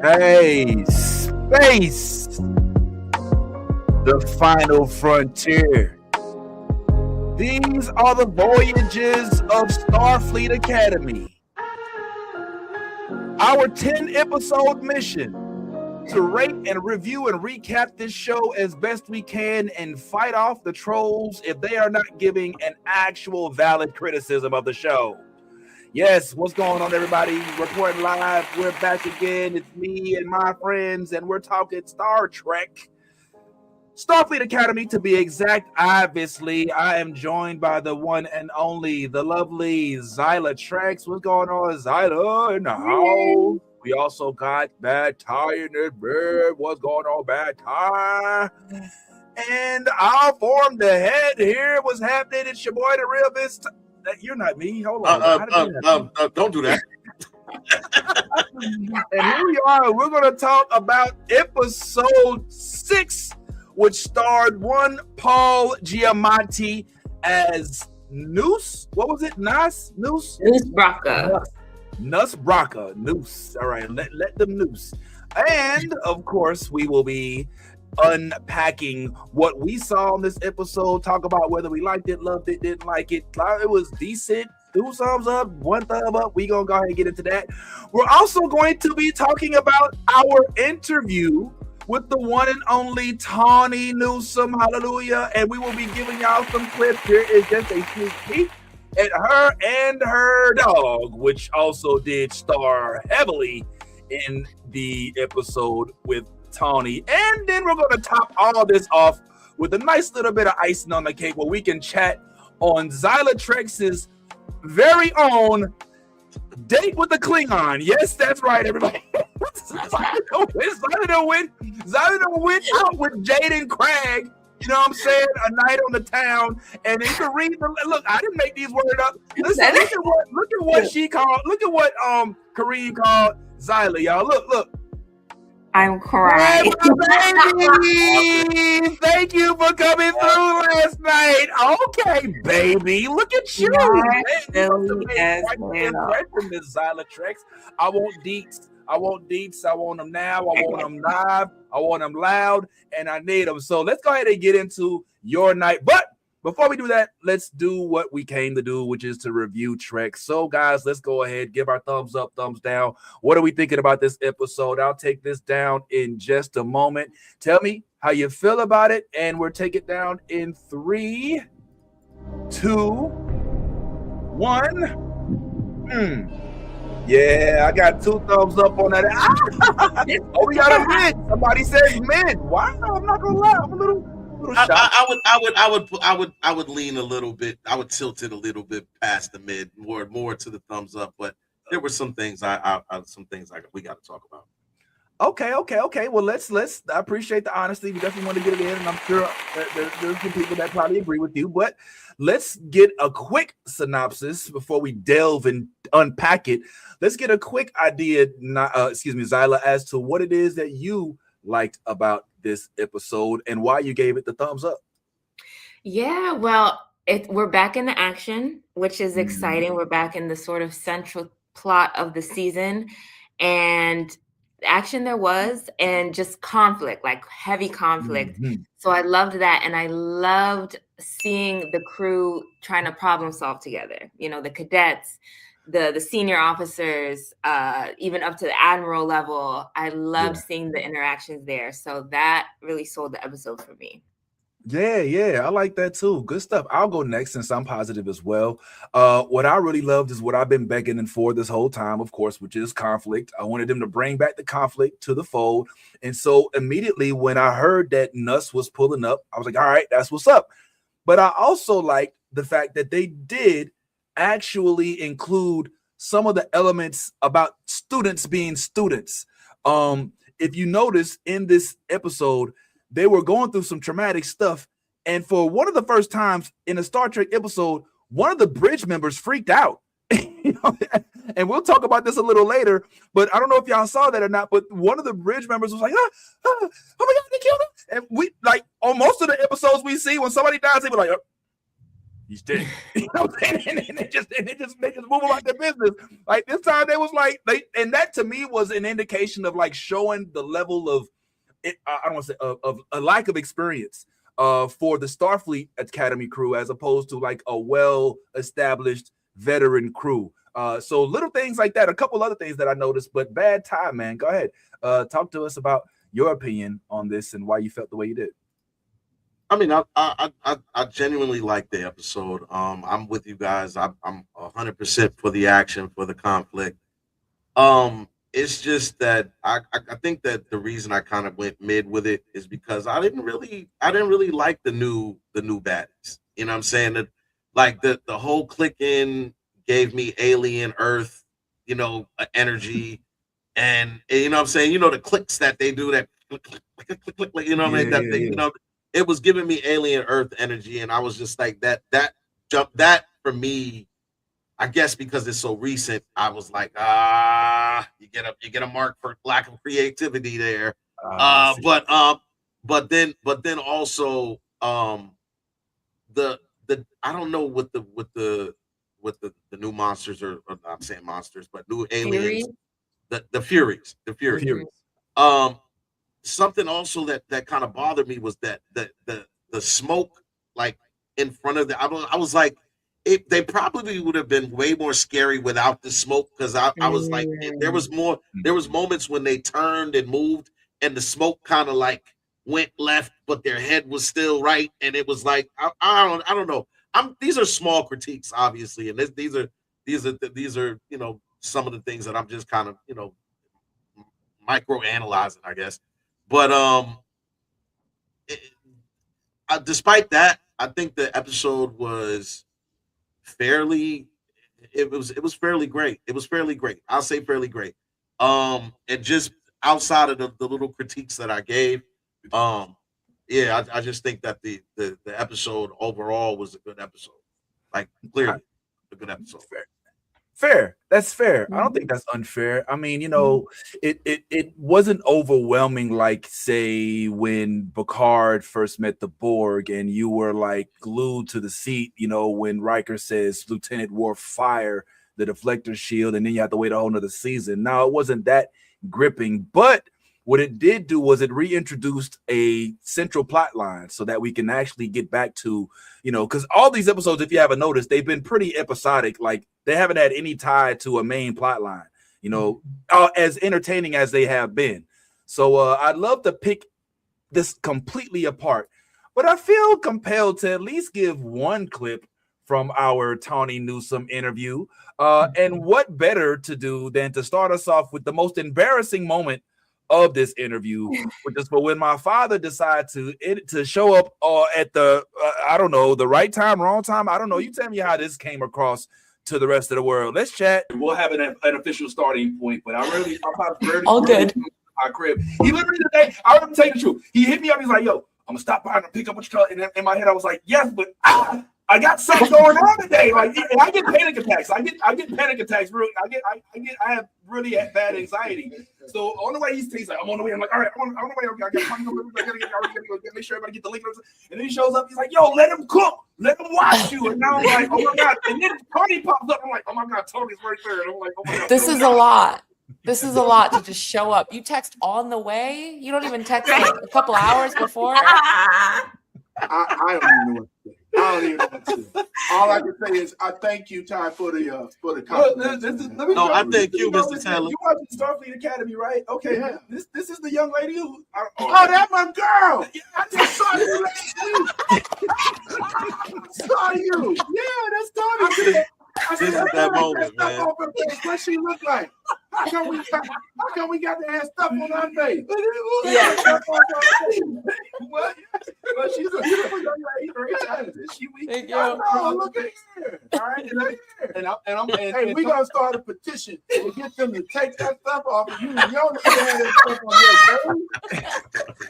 Hey, space, the final frontier. These are the voyages of Starfleet Academy. Our 10-episode mission to rate and review and recap this show as best we can and fight off the trolls if they are not giving an actual valid criticism of the show. Yes, what's going on, everybody? Reporting live. We're back again. It's me and my friends, and we're talking Star Trek. Starfleet Academy, to be exact. Obviously, I am joined by the one and only, the lovely Ila Dax. What's going on, Ila in the house? We also got Bad Tie in the bed. What's going on, Bad Tie? And our form the head here. What's happening? It's your boy, the real Vince. You're not me. Hold on. Don't do that. And here we are. We're going to talk about episode 6, which starred one Paul Giamatti as Noose. What was it? Noose Bracca. Noose. All right, let them noose. And of course, we will be unpacking what we saw in this episode, talk about whether we liked it, loved it, didn't like it. It was decent. 2 thumbs up, 1 thumb up. We're gonna go ahead and get into that. We're also going to be talking about our interview with the one and only Tawny Newsome. Hallelujah. And we will be giving y'all some clips. Here is just a sneak peek at her and her dog, which also did star heavily in the episode with Tawny. And then we're going to top all this off with a nice little bit of icing on the cake where we can chat on Ila Dax's very own date with the Klingon. Yes, that's right, everybody. Zyla went out with Jade and Kraag. You know what I'm saying? A night on the town, and you can read the look. I didn't make these words up. Listen, look at what she called. Look at what Kareem called Zyla, y'all. Look. I'm crying. Baby, thank you for coming through last night. Okay, baby, look at you. Miss Ila Dax. I want deets. I want them now. I want them live. I want them loud, and I need them. So let's go ahead and get into your night. But before we do that, let's do what we came to do, which is to review Trek. So, guys, let's go ahead, give our thumbs up, thumbs down. What are we thinking about this episode? I'll take this down in just a moment. Tell me how you feel about it, and we'll take it down in 3, 2, 1. Yeah, I got 2 thumbs up on that. Oh, we got a mid. Somebody says mid. Wow, I'm not gonna lie. I'm a little shocked. I would lean a little bit. I would tilt it a little bit past the mid, more to the thumbs up. But there were some things we got to talk about. Okay. Well, let's. I appreciate the honesty. We definitely want to get it in, and I'm sure there's some people that probably agree with you. But let's get a quick synopsis before we delve and unpack it. Let's get a quick idea, Zyla, as to what it is that you liked about this episode and why you gave it the thumbs up. Yeah, well, we're back in the action, which is exciting. We're back in the sort of central plot of the season, and action there was, and just conflict, like heavy conflict. So I loved that, and I loved seeing the crew trying to problem solve together. You know, the cadets, the senior officers, even up to the admiral level. I loved seeing the interactions there. So that really sold the episode for me. Yeah, I like that too. Good stuff. I'll go next since I'm positive as well. What I really loved is what I've been begging for this whole time, of course, which is conflict. I wanted them to bring back the conflict to the fold. And so immediately when I heard that Nuss was pulling up, I was like, all right, that's what's up. But I also liked the fact that they did actually include some of the elements about students being students. If you notice in this episode, they were going through some traumatic stuff. And for one of the first times in a Star Trek episode, one of the bridge members freaked out. And we'll talk about this a little later, but I don't know if y'all saw that or not, but one of the bridge members was like, oh my God, they killed him. And we, like, on most of the episodes we see, when somebody dies, they were like, he's dead. You know what I'm saying? And they just move about their business. Like this time, they was like and that to me was an indication of like showing the level of I don't want to say of a lack of experience for the Starfleet Academy crew as opposed to like a well-established veteran crew. So little things like that, a couple other things that I noticed, but bad time, man. Go ahead. Talk to us about your opinion on this and why you felt the way you did. I mean, I genuinely like the episode. I'm with you guys. I'm 100% for the action, for the conflict. It's just that I think that the reason I kind of went mid with it is because I didn't really like the new baddies. You know what I'm saying? That like the whole click in gave me alien Earth, energy, and you know what I'm saying, the clicks that they do, that click, click, click, click, click, you know what I mean? That thing, it was giving me alien Earth energy, and I was just like that jump that for me. I guess because it's so recent, I was like, you get a mark for lack of creativity there. But then also the I don't know what the new monsters or I'm saying monsters, but new aliens, the Furies. Something also that kind of bothered me was that the smoke like in front of I was like, they probably would have been way more scary without the smoke, because I was like, there was moments when they turned and moved and the smoke kind of like went left, but their head was still right, and it was like I don't know. These are small critiques, obviously, and these are some of the things that I'm just kind of micro analyzing, I guess. But despite that, I think the episode was fairly great. It was fairly great. I'll say fairly great. And just outside of the little critiques that I gave, I just think that the episode overall was a good episode. Like clearly a good episode. Fair. That's fair. I don't think that's unfair. I mean, it wasn't overwhelming like, say, when Picard first met the Borg and you were like glued to the seat, when Riker says Lieutenant Worf fire the deflector shield, and then you have to wait a whole nother season. Now, it wasn't that gripping, but what it did do was it reintroduced a central plot line so that we can actually get back to, because all these episodes, if you haven't noticed, they've been pretty episodic. Like they haven't had any tie to a main plot line, as entertaining as they have been. So I'd love to pick this completely apart, but I feel compelled to at least give one clip from our Tawny Newsome interview. And what better to do than to start us off with the most embarrassing moment of this interview, which is for when my father decided to show up at the I don't know, the right time, wrong time. I don't know. You tell me how this came across to the rest of the world. Let's chat. We'll have an official starting point, but I'm all good. My crib. He literally today, I'm gonna tell you the truth. He hit me up. He's like, "Yo, I'm gonna stop by and pick up what you call." And in my head, I was like, "Yes, but I got something going on today." Like, and I get panic attacks. I get panic attacks. Really, I have really bad anxiety. So on the way, he's like, "I'm on the way." I'm like, "All right, I'm on the way. Okay, I gotta make sure everybody get the link." And then he shows up. He's like, "Yo, let him cook. Let him watch you." And now I'm like, "Oh my god!" And then Tony pops up. I'm like, "Oh my god, Tony's right there." And I'm like, "Oh my god." This is a lot. This is a lot to just show up. You text on the way. You don't even text like a couple hours before. I don't even know what to say. I don't even know what to say. All I can say is I thank you, Ty, for the compliment. No, I thank you, Mr. Taylor. You watching Starfleet Academy, right? Okay, yeah. This is the young lady who. That's my girl. I just saw you last week. Saw you. Yeah, that's Tony. This is that moment, man. What she look like? How come we got to have stuff on our face? Yeah. What? Well, she's a beautiful young lady. Very talented. She weak. Oh, look at her. All right, and we're gonna start a petition to get them to take that stuff off of you. You don't need to have that stuff on your face.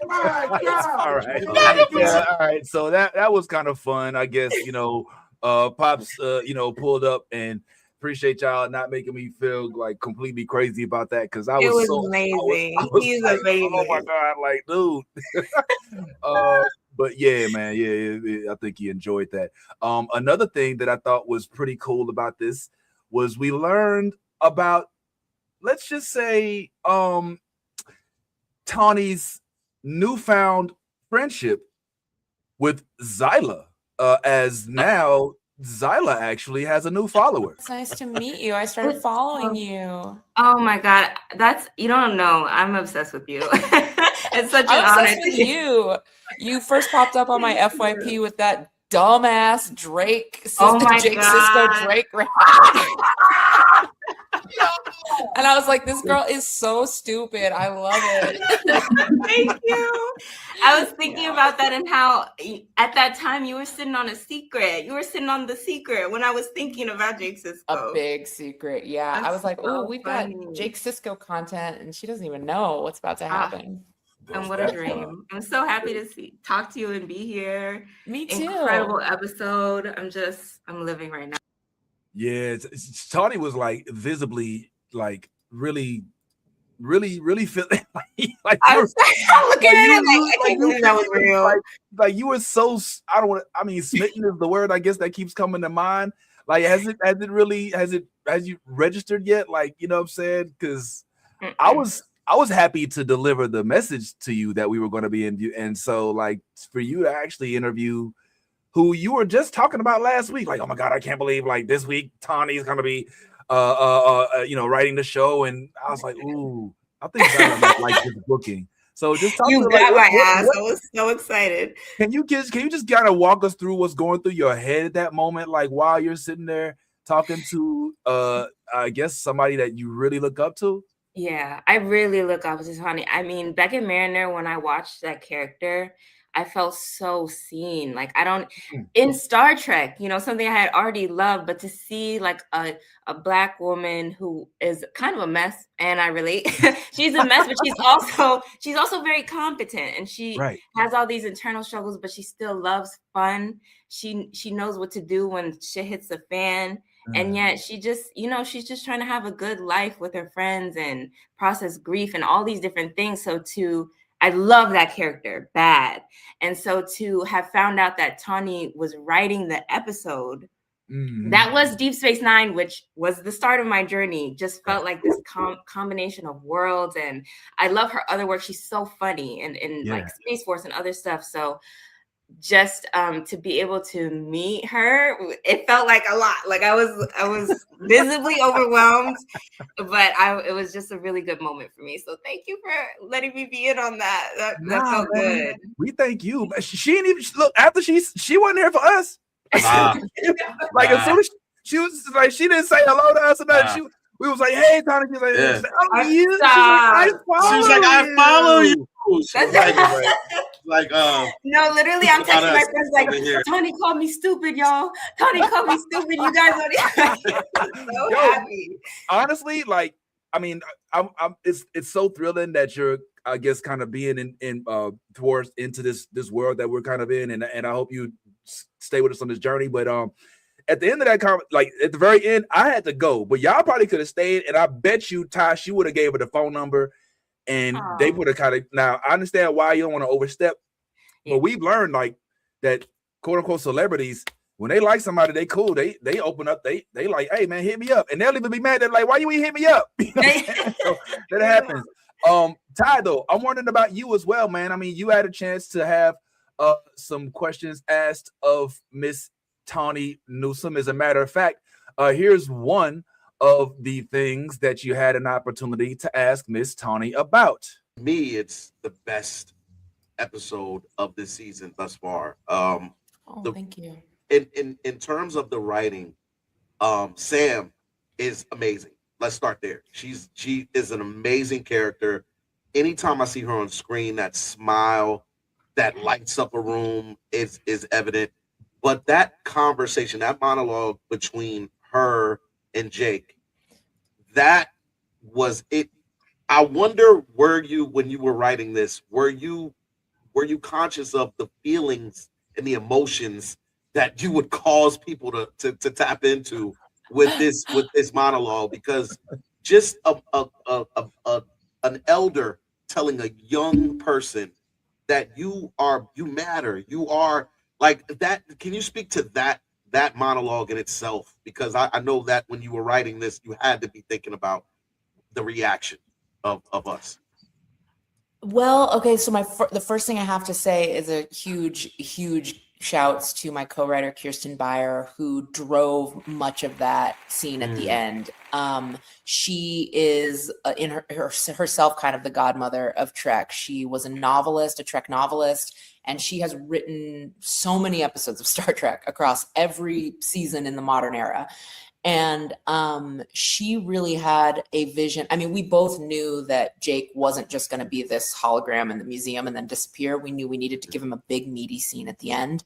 My God. All right. Yeah, all right. So that was kind of fun, I guess. Pops, pulled up, and appreciate y'all not making me feel like completely crazy about that, because I was amazing. He's like, amazing. oh my god, like, dude. But yeah, man, I think he enjoyed that. Another thing that I thought was pretty cool about this was we learned about, let's just say, Tawny's newfound friendship with Zyla, as now Zyla actually has a new follower. It's nice to meet you. I started following you. Oh my God. You don't know. I'm obsessed with you. It's such an I'm honor. obsessed with you. You first popped up on my FYP with that dumbass Drake, Oh my Jake God. Sisko Drake. And I was like, this girl is so stupid. I love it. Thank you. I was thinking about that and how at that time you were sitting on a secret. You were sitting on the secret when I was thinking about Jake Sisko. A big secret. Yeah. That's I was like, oh, so we've funny. got Jake Sisko content and she doesn't even know what's about to happen. And what a dream. I'm so happy to talk to you and be here. Me too. Incredible episode. I'm living right now. Yeah, Tawny was like visibly like really feeling like I'm looking at it like I can't believe that was real. Like you were so, smitten is the word I guess that keeps coming to mind. Like has you registered yet? Like, you know what I'm saying? Because I was happy to deliver the message to you that we were going to be in, and so like for you to actually interview who you were just talking about last week, like, oh my God, I can't believe like this week Tawny's gonna be writing the show, and I was like, ooh, I think I like this booking. So just talk you to got like, my ass. I was so excited. Can you just kind of walk us through what's going through your head at that moment, like while you're sitting there talking to I guess somebody that you really look up to? Yeah, I really look up to Tawny. I mean, Beckett Mariner, when I watched that character, I felt so seen. Like in Star Trek, something I had already loved, but to see like a Black woman who is kind of a mess, and I relate. She's a mess, but she's also very competent, and she has all these internal struggles, but she still loves fun. She knows what to do when shit hits the fan. And yet she just, she's just trying to have a good life with her friends and process grief and all these different things. So I love that character, Bad. And so to have found out that Tawny was writing the episode, that was Deep Space Nine, which was the start of my journey. Just felt like this combination of worlds. And I love her other work. She's so funny and like Space Force and other stuff. So just to be able to meet her, it felt like a lot. Like I was visibly overwhelmed, but it was just a really good moment for me. So thank you for letting me be in on that. That felt good. We thank you. She didn't even look after she wasn't here for us. Like as soon as she was like, she didn't say hello to us or nothing. We was like, hey, Tawny. She's like, I follow you. No, literally, I'm texting my friends like, Tawny called me stupid, y'all. Tawny called me stupid. You guys are so happy. Honestly, like, I mean, it's so thrilling that you're, I guess, kind of being in towards into this world that we're kind of in, and I hope you stay with us on this journey. But at the end of that like at the very end, I had to go, but y'all probably could have stayed, and I bet you, Tosh, you would have gave her the phone number. And they would have kind of, now I understand why you don't want to overstep, but we've learned like that quote unquote celebrities, when they like somebody, they cool. They open up, they like, hey man, hit me up. And they'll even be mad. They're like, why you ain't hit me up? You know so that happens. Ty, though, I'm wondering about you as well, man. I mean, you had a chance to have some questions asked of Miss Tawny Newsome. As a matter of fact, here's one of the things that you had an opportunity to ask Miss Tawny about. Me, it's the best episode of this season thus far. Thank you. In terms of the writing, Sam is amazing. Let's start there. She is an amazing character. Anytime I see her on screen, that smile that lights up a room is evident. But that conversation, that monologue between her and Jake, that was it. I wonder, when you were writing this, were you conscious of the feelings and the emotions that you would cause people to tap into with this monologue? Because just an elder telling a young person that you matter. You are like that. Can you speak to that monologue in itself? Because I know that when you were writing this, you had to be thinking about the reaction of us. Well, okay, so the first thing I have to say is a huge shouts to my co-writer Kirsten Beyer, who drove much of that scene at the end. She is in herself kind of the godmother of Trek. She was a novelist, a Trek novelist, and she has written so many episodes of Star Trek across every season in the modern era. And she really had a vision. I mean, we both knew that Jake wasn't just going to be this hologram in the museum and then disappear. We knew we needed to give him a big, meaty scene at the end.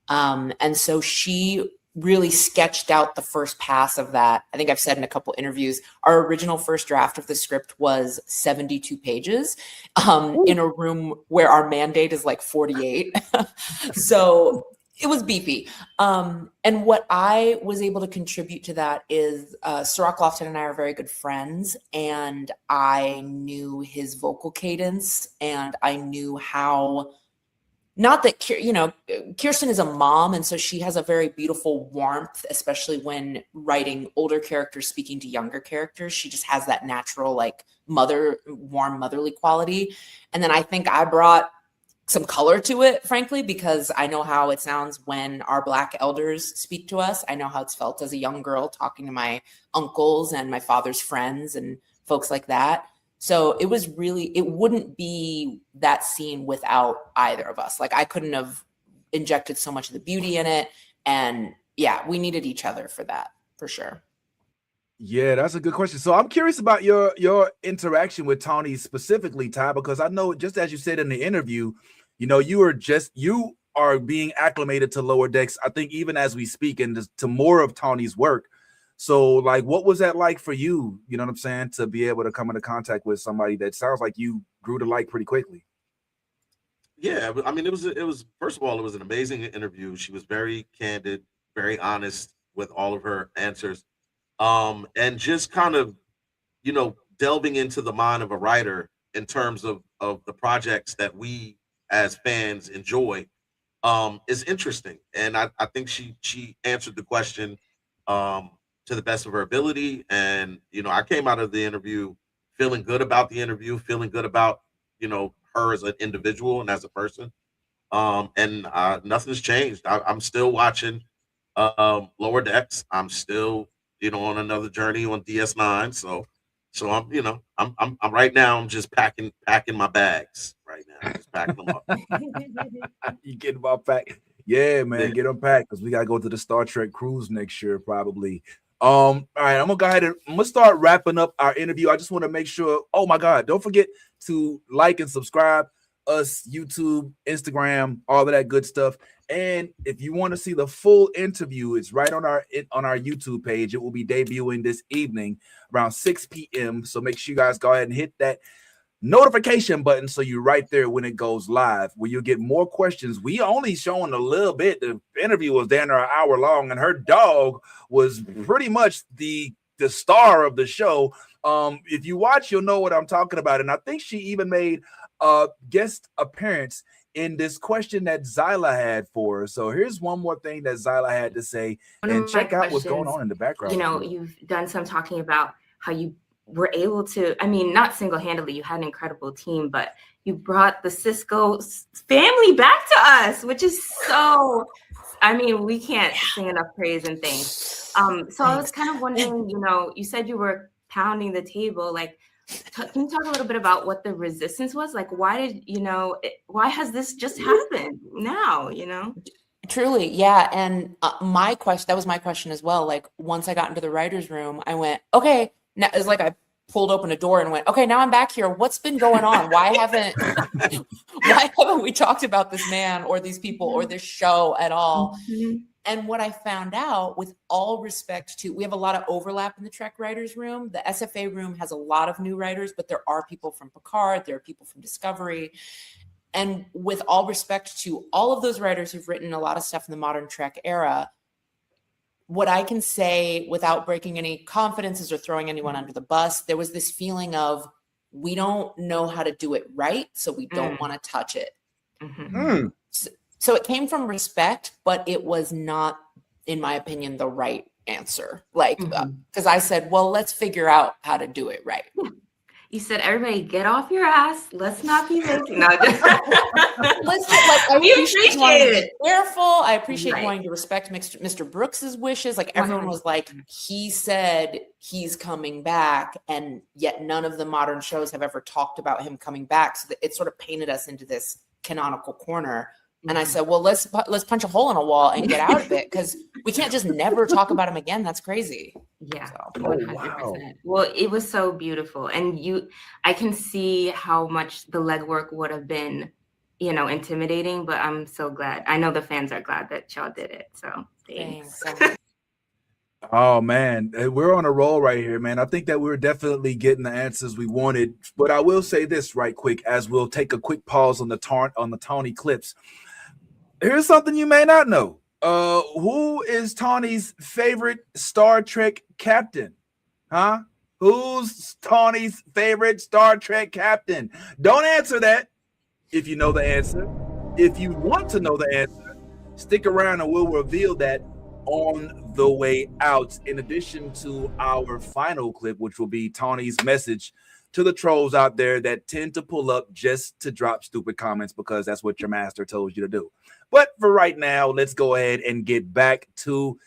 And so she really sketched out the first pass of that. I think I've said in a couple interviews, our original first draft of the script was 72 pages in a room where our mandate is like 48. So it was beefy. And what I was able to contribute to that is Sirach Lofton and I are very good friends, and I knew his vocal cadence, and I knew how, not that, you know, Kirsten is a mom, and so she has a very beautiful warmth, especially when writing older characters speaking to younger characters. She just has that natural, like, warm motherly quality. And then I think I brought some color to it, frankly, because I know how it sounds when our Black elders speak to us. I know how it's felt as a young girl talking to my uncles and my father's friends and folks like that. So it wouldn't be that scene without either of us. Like, I couldn't have injected so much of the beauty in it. And yeah, we needed each other for that, for sure. Yeah, that's a good question. So I'm curious about your interaction with Tawny specifically, Ty, because I know, just as you said in the interview, you know, you are being acclimated to Lower Decks, I think, even as we speak, and to more of Tawny's work. So, like, what was that like for you? You know what I'm saying? To be able to come into contact with somebody that sounds like you grew to like pretty quickly. Yeah, I mean, it was first of all, it was an amazing interview. She was very candid, very honest with all of her answers. And just kind of, you know, delving into the mind of a writer in terms of the projects that we as fans enjoy is interesting. And I think she answered the question to the best of her ability. And, you know, I came out of the interview feeling good about the interview, feeling good about, you know, her as an individual and as a person. And nothing's changed. I'm still watching Lower Decks. I'm still, you know, on another journey on DS9. So I'm, you know, I'm right now, I'm just packing my bags right now. Just packing them up. You get them all packed. Yeah, man, get them packed, because we gotta go to the Star Trek cruise next year, probably. All right, I'm gonna go ahead and I'm gonna start wrapping up our interview. I just want to make sure, oh my God, don't forget to like and subscribe us, YouTube, Instagram, all of that good stuff. And if you want to see the full interview, it's right on our YouTube page. It will be debuting this evening around 6 p.m. So make sure you guys go ahead and hit that notification button so you're right there when it goes live, where you'll get more questions. We only showing a little bit. The interview was down there an hour long, and her dog was pretty much the star of the show. If you watch, you'll know what I'm talking about. And I think she even made a guest appearance in this question that Zyla had for her. So here's one more thing that Zyla had to say, and check out what's going on in the background. You know, you've done some talking about how you were able to, I mean, not single-handedly, you had an incredible team, but you brought the Cisco family back to us, which is so, I mean, we can't sing enough praise and thanks. So I was kind of wondering, you know, you said you were pounding the table, like, can you talk a little bit about what the resistance was? Like, why has this just happened now, you know? Truly, yeah. And that was my question as well. Like, once I got into the writer's room, I went, okay, now it's like I pulled open a door and went, okay, now I'm back here. What's been going on? Why haven't we talked about this man or these people or this show at all? Mm-hmm. And what I found out, with all respect to, we have a lot of overlap in the Trek writers room. The SFA room has a lot of new writers, but there are people from Picard, there are people from Discovery. And with all respect to all of those writers who've written a lot of stuff in the modern Trek era, what I can say without breaking any confidences or throwing anyone under the bus, there was this feeling of, we don't know how to do it right, so we don't want to touch it. Mm. So it came from respect, but it was not, in my opinion, the right answer. Like, because I said, well, let's figure out how to do it right. You said, everybody get off your ass. Let's not be lazy. No, just let's just, like, I we appreciate wanting to it. be careful. I appreciate Right. wanting to respect Mr. Brooks's wishes. Like, everyone was like, he said he's coming back, and yet none of the modern shows have ever talked about him coming back. So it sort of painted us into this canonical corner. And I said, well, let's punch a hole in a wall and get out of it, because we can't just never talk about him again. That's crazy. Yeah, So, 100%. wow. Well, it was so beautiful. And I can see how much the legwork would have been, intimidating, but I'm so glad. I know the fans are glad that y'all did it. So thanks. Oh man, we're on a roll right here, man. I think that we're definitely getting the answers we wanted, but I will say this right quick, as we'll take a quick pause on the Tawny clips. Here's something you may not know. Who is Tawny's favorite Star Trek captain? Huh? Who's Tawny's favorite Star Trek captain? Don't answer that if you know the answer. If you want to know the answer, stick around and we'll reveal that on the way out, in addition to our final clip, which will be Tawny's message to the trolls out there that tend to pull up just to drop stupid comments because that's what your master told you to do. But for right now, let's go ahead and get back to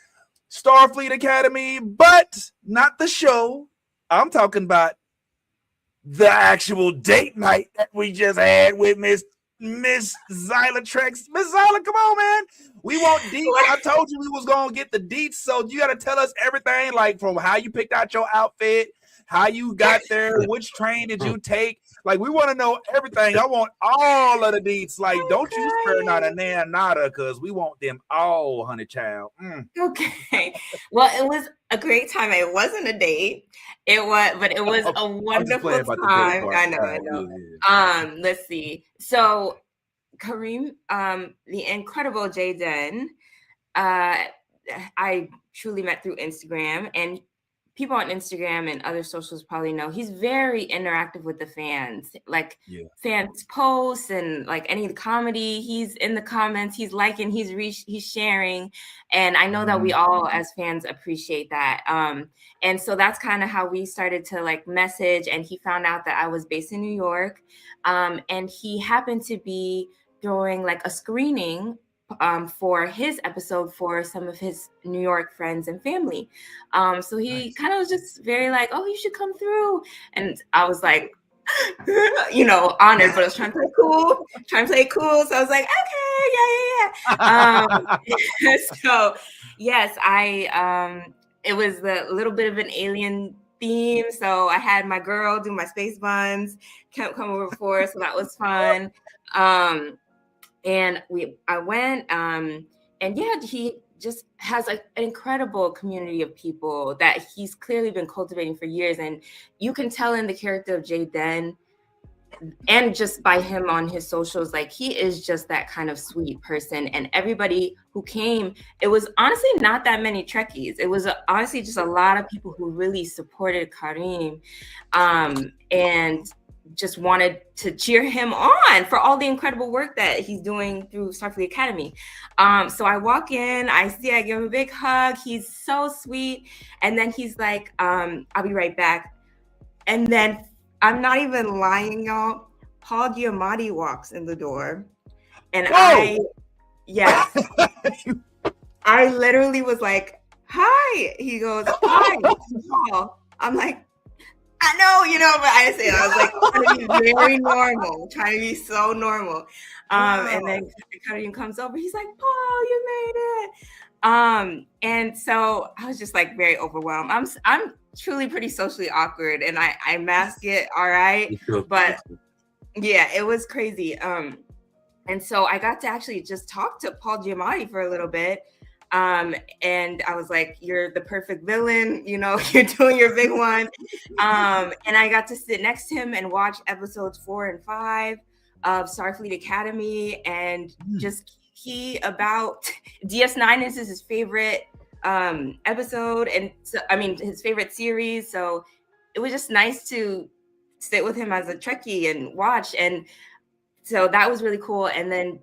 Starfleet Academy, but not the show. I'm talking about the actual date night that we just had with Miss Zyla Trex. Miss Zyla, come on, man. We want deets. I told you we was gonna get the deets, so you gotta tell us everything, like from how you picked out your outfit, how you got there, which train did you take? Like, we want to know everything. I want all of the deets. Like, don't you spare not a nada, because we want them all, honey child. Okay. Well, it was a great time. It wasn't a date. It was a wonderful time. I know. Yeah. Let's see. So Kareem, the incredible Jayden, I truly met through Instagram, and people on Instagram and other socials probably know he's very interactive with the fans. Like, fans posts and like any comedy, he's in the comments, he's liking, he's sharing. And I know that we all as fans appreciate that. And so that's kind of how we started to like message, and he found out that I was based in New York. And he happened to be throwing like a screening for his episode for some of his New York friends and family. So he kind of was just very like, oh, you should come through. And I was like, honored, but I was trying to play cool. So I was like, okay, yeah. So yes, it was a little bit of an alien theme. So I had my girl do my space buns, come over for, so that was fun. And I went, and yeah, he just has an incredible community of people that he's clearly been cultivating for years. And you can tell in the character of Jayden, and just by him on his socials, like, he is just that kind of sweet person. And everybody who came, it was honestly not that many Trekkies. It was honestly just a lot of people who really supported Kareem, and just wanted to cheer him on for all the incredible work that he's doing through Starfleet Academy. So I walk in, I give him a big hug. He's so sweet. And then he's like, I'll be right back. And then, I'm not even lying, y'all, Paul Giamatti walks in the door. And I literally was like, hi. He goes, hi. I'm like, I know, but I didn't say that. I was like, trying to be very normal, trying to be so normal. And then Kareem comes over. He's like, Paul, you made it. And so I was just like very overwhelmed. I'm truly pretty socially awkward, and I mask it all right. But yeah, it was crazy. And so I got to actually just talk to Paul Giamatti for a little bit. And I was like, you're the perfect villain, you're doing your big one. And I got to sit next to him and watch episodes 4 and 5 of Starfleet Academy, and just about DS9 is his favorite episode, and so, his favorite series. So it was just nice to sit with him as a Trekkie and watch. And so that was really cool. And then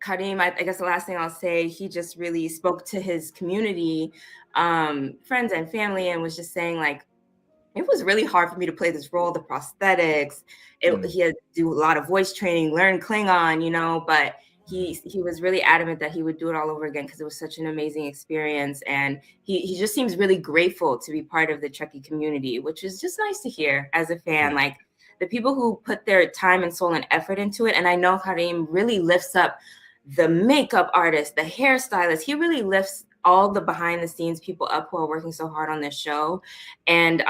Karim, I guess the last thing I'll say, he just really spoke to his community, friends and family, and was just saying like, it was really hard for me to play this role, the prosthetics. He had to do a lot of voice training, learn Klingon, you know, but he was really adamant that he would do it all over again because it was such an amazing experience. And he just seems really grateful to be part of the Trekkie community, which is just nice to hear as a fan. Like the people who put their time and soul and effort into it. And I know Karim really lifts up the makeup artist, the hairstylist. He really lifts all the behind the scenes people up who are working so hard on this show. And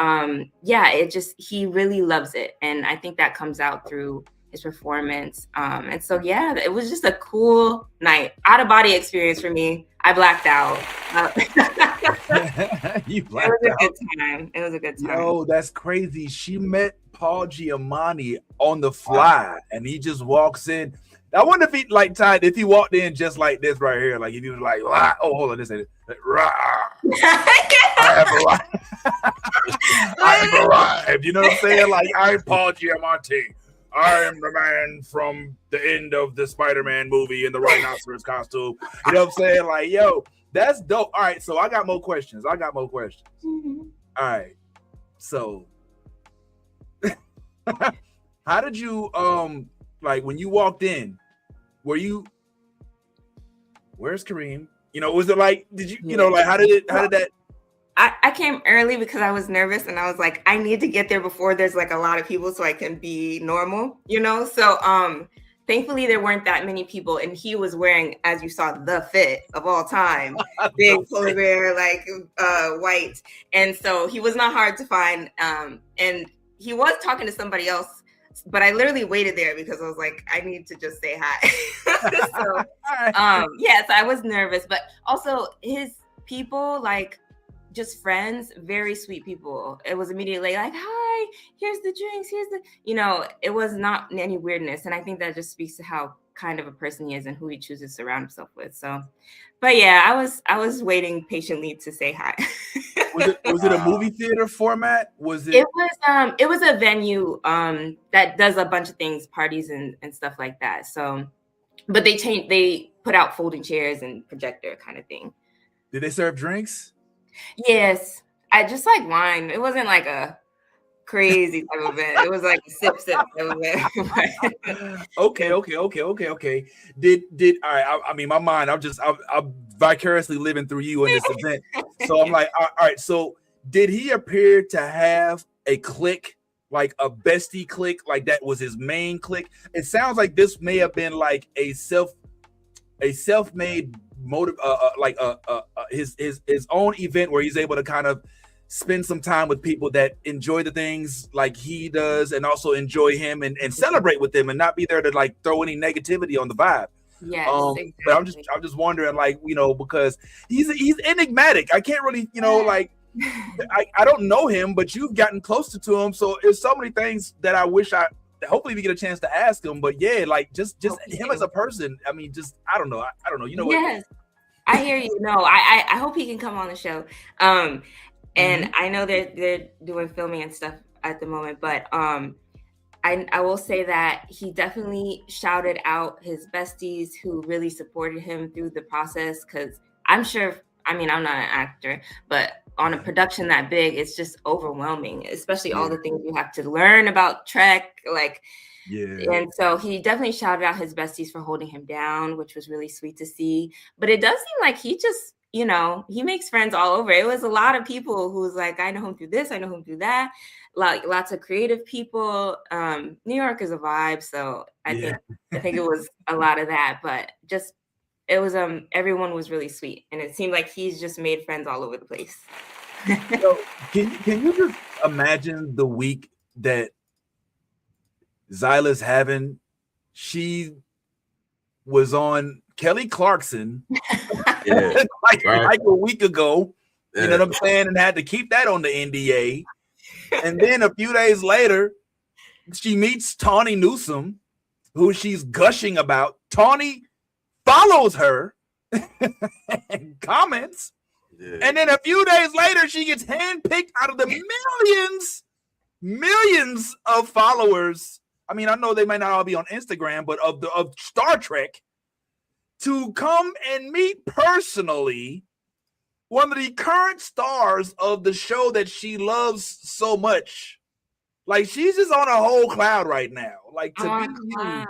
he really loves it. And I think that comes out through his performance. And so, yeah, it was just a cool night, out of body experience for me. I blacked out. You blacked out. It was a good time. Yo, that's crazy. She met Paul Giamatti on the fly, and he just walks in. I wonder if he if he walked in just like this right here, like if he was like, rah, oh, hold on, this ain't it. Rah. I have arrived. I have arrived. You know what I'm saying? Like, I'm Paul Giamatti. I am the man from the end of the Spider-Man movie in the rhinoceros costume. You know what I'm saying? Like, yo, that's dope. All right, so I got more questions. Mm-hmm. All right, so how did you like when you walked in? Where's Kareem? You know, was it like, did you know, like how did that? I came early because I was nervous and I was like, I need to get there before there's like a lot of people so I can be normal, you know? So thankfully there weren't that many people, and he was wearing, as you saw, the fit of all time, big polar bear, like white. And so he was not hard to find. And he was talking to somebody else, but I literally waited there because I was like, I need to just say hi. So I was nervous, but also his people, like, just friends, very sweet people. It was immediately like, hi, here's the drinks, you know, it was not any weirdness. And I think that just speaks to how kind of a person he is and who he chooses to surround himself with. So, but yeah, I was waiting patiently to say hi. Was it a movie theater format? It was a venue that does a bunch of things, parties and stuff like that. So, but they put out folding chairs and projector kind of thing. Did they serve drinks? Yes, I just like wine. It wasn't like a crazy type of event. It was like a sip type of event. Okay. Did all right? I mean, my mind. I'm vicariously living through you in this event. So I'm like, all right. So did he appear to have a clique, like a bestie clique, like that was his main clique? It sounds like this may have been like a self-made motive, his own event where he's able to kind of spend some time with people that enjoy the things like he does and also enjoy him and celebrate with them and not be there to like throw any negativity on the vibe. Yes, exactly. But I'm just wondering, like, you know, because he's enigmatic. I can't really, you know, like I don't know him, but you've gotten closer to him, so there's so many things that I wish hopefully we get a chance to ask him. But yeah, like just him as a person. I mean, just I don't know. You know what? Yes, I hear you. No, I hope he can come on the show. And I know they're doing filming and stuff at the moment, but I will say that he definitely shouted out his besties who really supported him through the process. Because I'm sure, I mean, I'm not an actor, but on a production that big, it's just overwhelming, especially all the things you have to learn about Trek, like. Yeah. And so he definitely shouted out his besties for holding him down, which was really sweet to see. But it does seem like he just, you know, he makes friends all over. It was a lot of people who was like, I know him through this, I know him through that. Like lots of creative people. New York is a vibe, so I think it was a lot of that. But just it was everyone was really sweet, and it seemed like he's just made friends all over the place. So can you just imagine the week that Zyla's having? She was on Kelly Clarkson like a week ago, you know what I'm saying, and had to keep that on the NDA. And then a few days later, she meets Tawny Newsome, who she's gushing about. Tawny follows her and comments. Yeah. And then a few days later, she gets handpicked out of the millions of followers I mean, I know they might not all be on Instagram, but of Star Trek, to come and meet personally one of the current stars of the show that she loves so much. Like, she's just on a whole cloud right now. Like, to meet you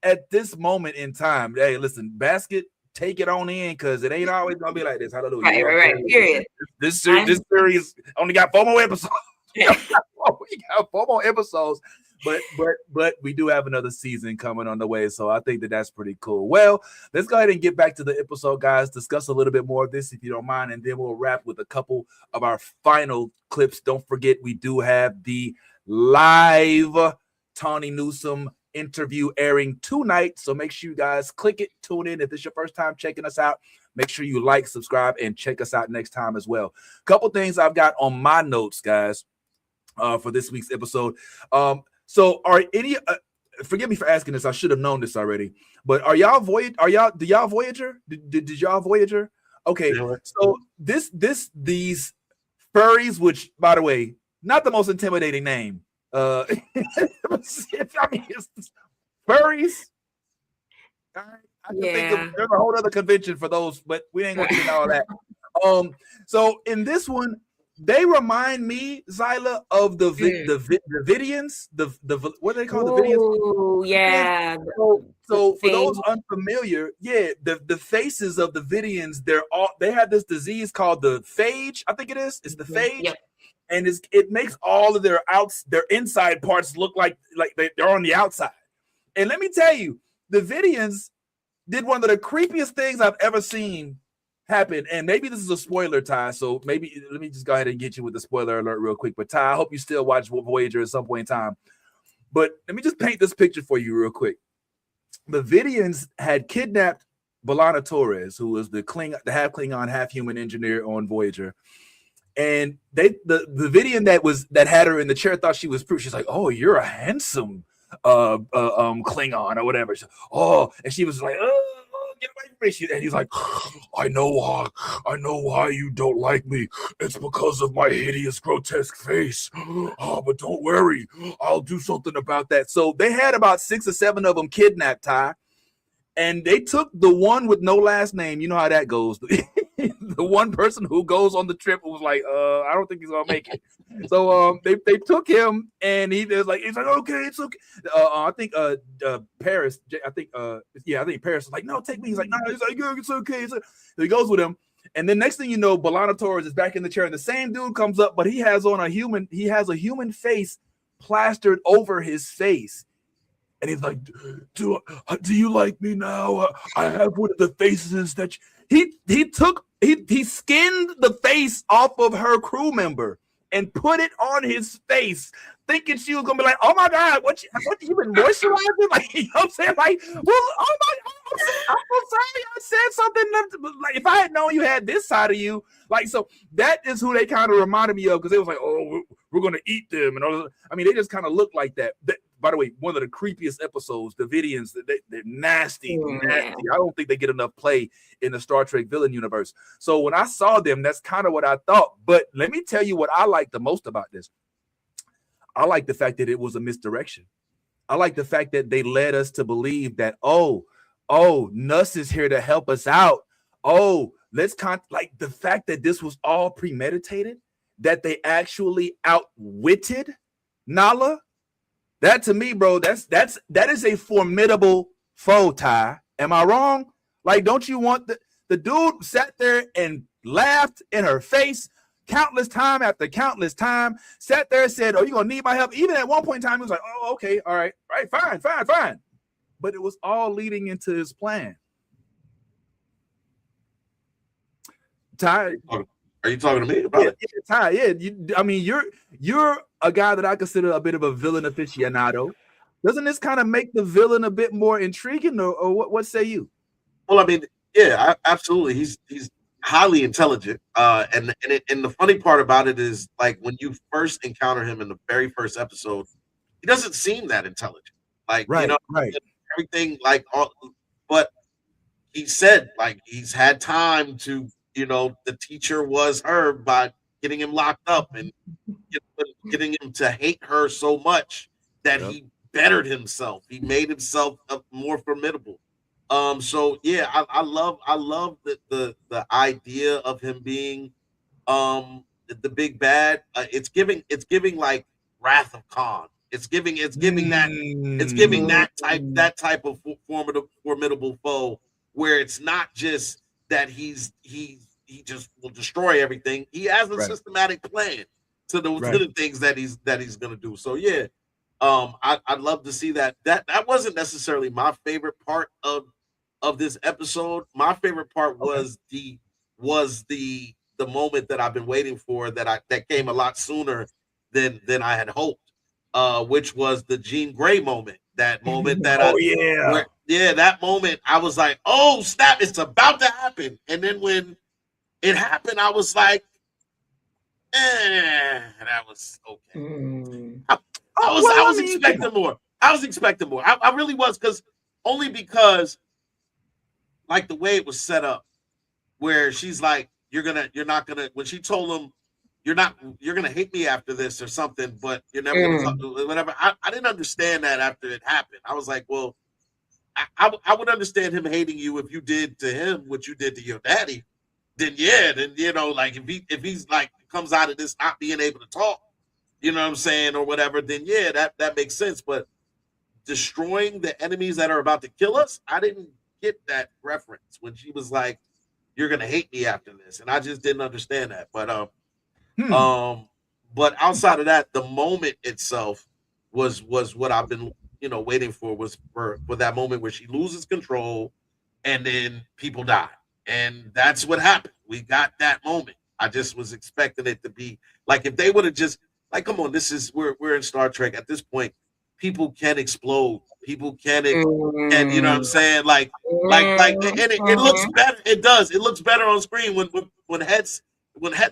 at this moment in time. Hey, listen, Basket, take it on in, because it ain't always gonna be like this. Hallelujah. Right. Period. This series only got 4 more episodes. We got 4 more episodes. But we do have another season coming on the way, so I think that's pretty cool. Well, let's go ahead and get back to the episode, guys. Discuss a little bit more of this, if you don't mind, and then we'll wrap with a couple of our final clips. Don't forget, we do have the live Tawny Newsome interview airing tonight, so make sure you guys click it, tune in. If it's your first time checking us out, make sure you like, subscribe, and check us out next time as well. Couple things I've got on my notes, guys, for this week's episode. So are any forgive me for asking this, I should have known this already, but do y'all Voyager? Did y'all Voyager? Okay, so these furries, which, by the way, not the most intimidating name. I mean, it's furries. I can think of, there's a whole other convention for those, but we ain't gonna get into all that. So in this one, they remind me, Zyla, of the Vidians, the what are they called? The Vidians. Oh, yeah. So for those unfamiliar, the faces of the Vidians, they have this disease called the phage. I think it is. It's the phage. Yep. And it makes all of their inside parts look like they're on the outside. And let me tell you, the Vidians did one of the creepiest things I've ever seen happen. And maybe this is a spoiler, Ty, so maybe let me just go ahead and get you with the spoiler alert real quick. But Ty, I hope you still watch Voyager at some point in time. But let me just paint this picture for you real quick. The Vidians had kidnapped B'Elanna Torres, who was the half Klingon, half human engineer on Voyager. And the Vidian that had her in the chair thought she was proof. She's like, "Oh, you're a handsome Klingon or whatever." And she was like, "Get away from me!" And he's like, I know why you don't like me. It's because of my hideous, grotesque face. But don't worry, I'll do something about that. So they had about 6 or 7 of them kidnapped, Ty, and they took the one with no last name. You know how that goes. The one person who goes on the trip was like, I don't think he's gonna make it. So they took him, and he's like, okay, it's okay. I think Paris. I think Paris was like, no, take me. He's like, no, he's like, yeah, it's okay. So he goes with him, and then next thing you know, B'Elanna Torres is back in the chair, and the same dude comes up, but he has a human face plastered over his face. And he's like, do you like me now? I have one of the faces that he skinned the face off of her crew member and put it on his face, thinking she was gonna be like, "Oh my God, what you been moisturizing?" Like, you know what I'm saying? Like, well, I'm so sorry I said something. Like, if I had known you had this side of you, like, so that is who they kind of reminded me of, because it was like, "Oh, we're gonna eat them," and all. I mean, they just kind of look like that. By the way, one of the creepiest episodes, the Vidians, they're nasty, nasty. I don't think they get enough play in the Star Trek villain universe. So when I saw them, that's kind of what I thought. But let me tell you what I like the most about this. I like the fact that it was a misdirection. I like the fact that they led us to believe that, Nuss is here to help us out. Like the fact that this was all premeditated, that they actually outwitted Nahla. That, to me, bro, that is a formidable foe, Ty. Am I wrong? Like, don't you want the dude sat there and laughed in her face countless time after countless time, sat there and said, "Oh, you're gonna need my help." Even at one point in time, he was like, "Oh, okay, all right, fine." But it was all leading into his plan. Ty, are you talking to me about it? Yeah, Ty, yeah. You're a guy that I consider a bit of a villain aficionado. Doesn't this kind of make the villain a bit more intriguing, or what say you? Well, I mean, yeah, absolutely. He's highly intelligent, and the funny part about it is, like, when you first encounter him in the very first episode, he doesn't seem that intelligent. Like, right. Everything, like, but he said, like, he's had time to, the teacher was her by getting him locked up and getting him to hate her so much that he bettered himself. He made himself more formidable. So yeah, I love the idea of him being the big bad. It's giving like Wrath of Khan. It's giving that type of formidable foe, where it's not just that he just will destroy everything. He has a systematic plan to the things that he's gonna do. So yeah, I'd love to see that. That wasn't necessarily my favorite part of this episode. My favorite part was the moment that I've been waiting for, that came a lot sooner than I had hoped, which was the Jean Grey moment. That moment that that moment, I was like, oh snap, it's about to happen. And then when it happened, I was like, that was okay. I was expecting more. I was expecting more. I really was, because like the way it was set up, where she's like, you're not gonna, when she told him, you're gonna hate me after this or something, but you're never gonna talk to whatever. I didn't understand that after it happened. I was like, well, I would understand him hating you if you did to him what you did to your daddy. Then like if he's like comes out of this not being able to talk, you know what I'm saying, or whatever, then yeah, that makes sense. But destroying the enemies that are about to kill us, I didn't get that reference when she was like, you're gonna hate me after this, and I just didn't understand that. But but outside of that, the moment itself was what I've been waiting for, was for that moment where she loses control and then people die, and that's what happened. We got that moment. I just was expecting it to be like, if they would have just like, come on, we're in Star Trek at this point. People can explode. People can you know what I'm saying? Like, and it looks better. It does. It looks better on screen when heads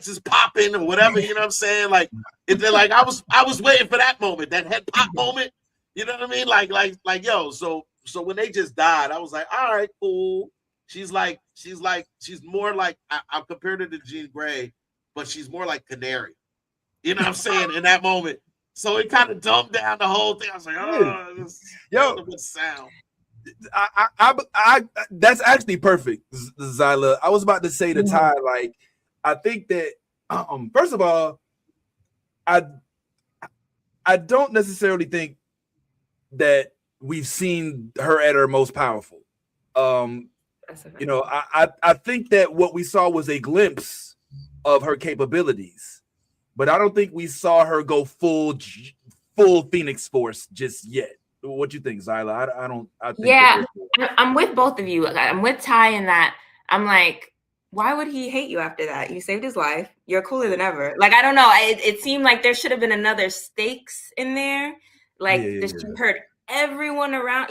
is popping or whatever. You know what I'm saying? Like, like I was waiting for that moment, that head pop moment. You know what I mean? Like yo. So when they just died, I was like, all right, cool. She's more like, I compared her to Jean Grey, but she's more like Canary. You know what I'm saying? In that moment. So it kind of dumbed down the whole thing. I was like, oh, this good sound. I that's actually perfect, Zyla. I was about to say to Ty, like, I think that first of all, I don't necessarily think that we've seen her at her most powerful. I think that what we saw was a glimpse of her capabilities, but I don't think we saw her go full Phoenix Force just yet. What do you think, Zyla? I think I'm with both of you. I'm with Ty in that. I'm like, why would he hate you after that? You saved his life. You're cooler than ever. Like, I don't know. It seemed like there should have been another stakes in there. Like, she hurt everyone around,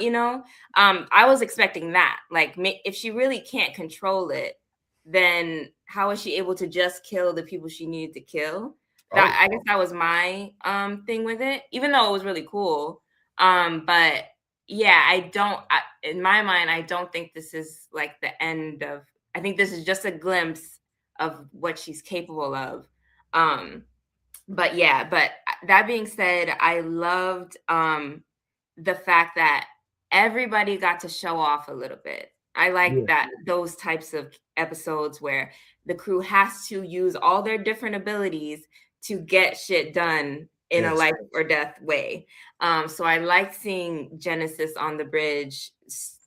I was expecting that. Like, if she really can't control it, then how is she able to just kill the people she needed to kill? I guess that was my thing with it, even though it was really cool. But yeah, in my mind, I don't think this is like the end of, I think this is just a glimpse of what she's capable of. But that being said, I loved the fact that everybody got to show off a little bit. I like that, those types of episodes where the crew has to use all their different abilities to get shit done in a life or death way. So I liked seeing Genesis on the bridge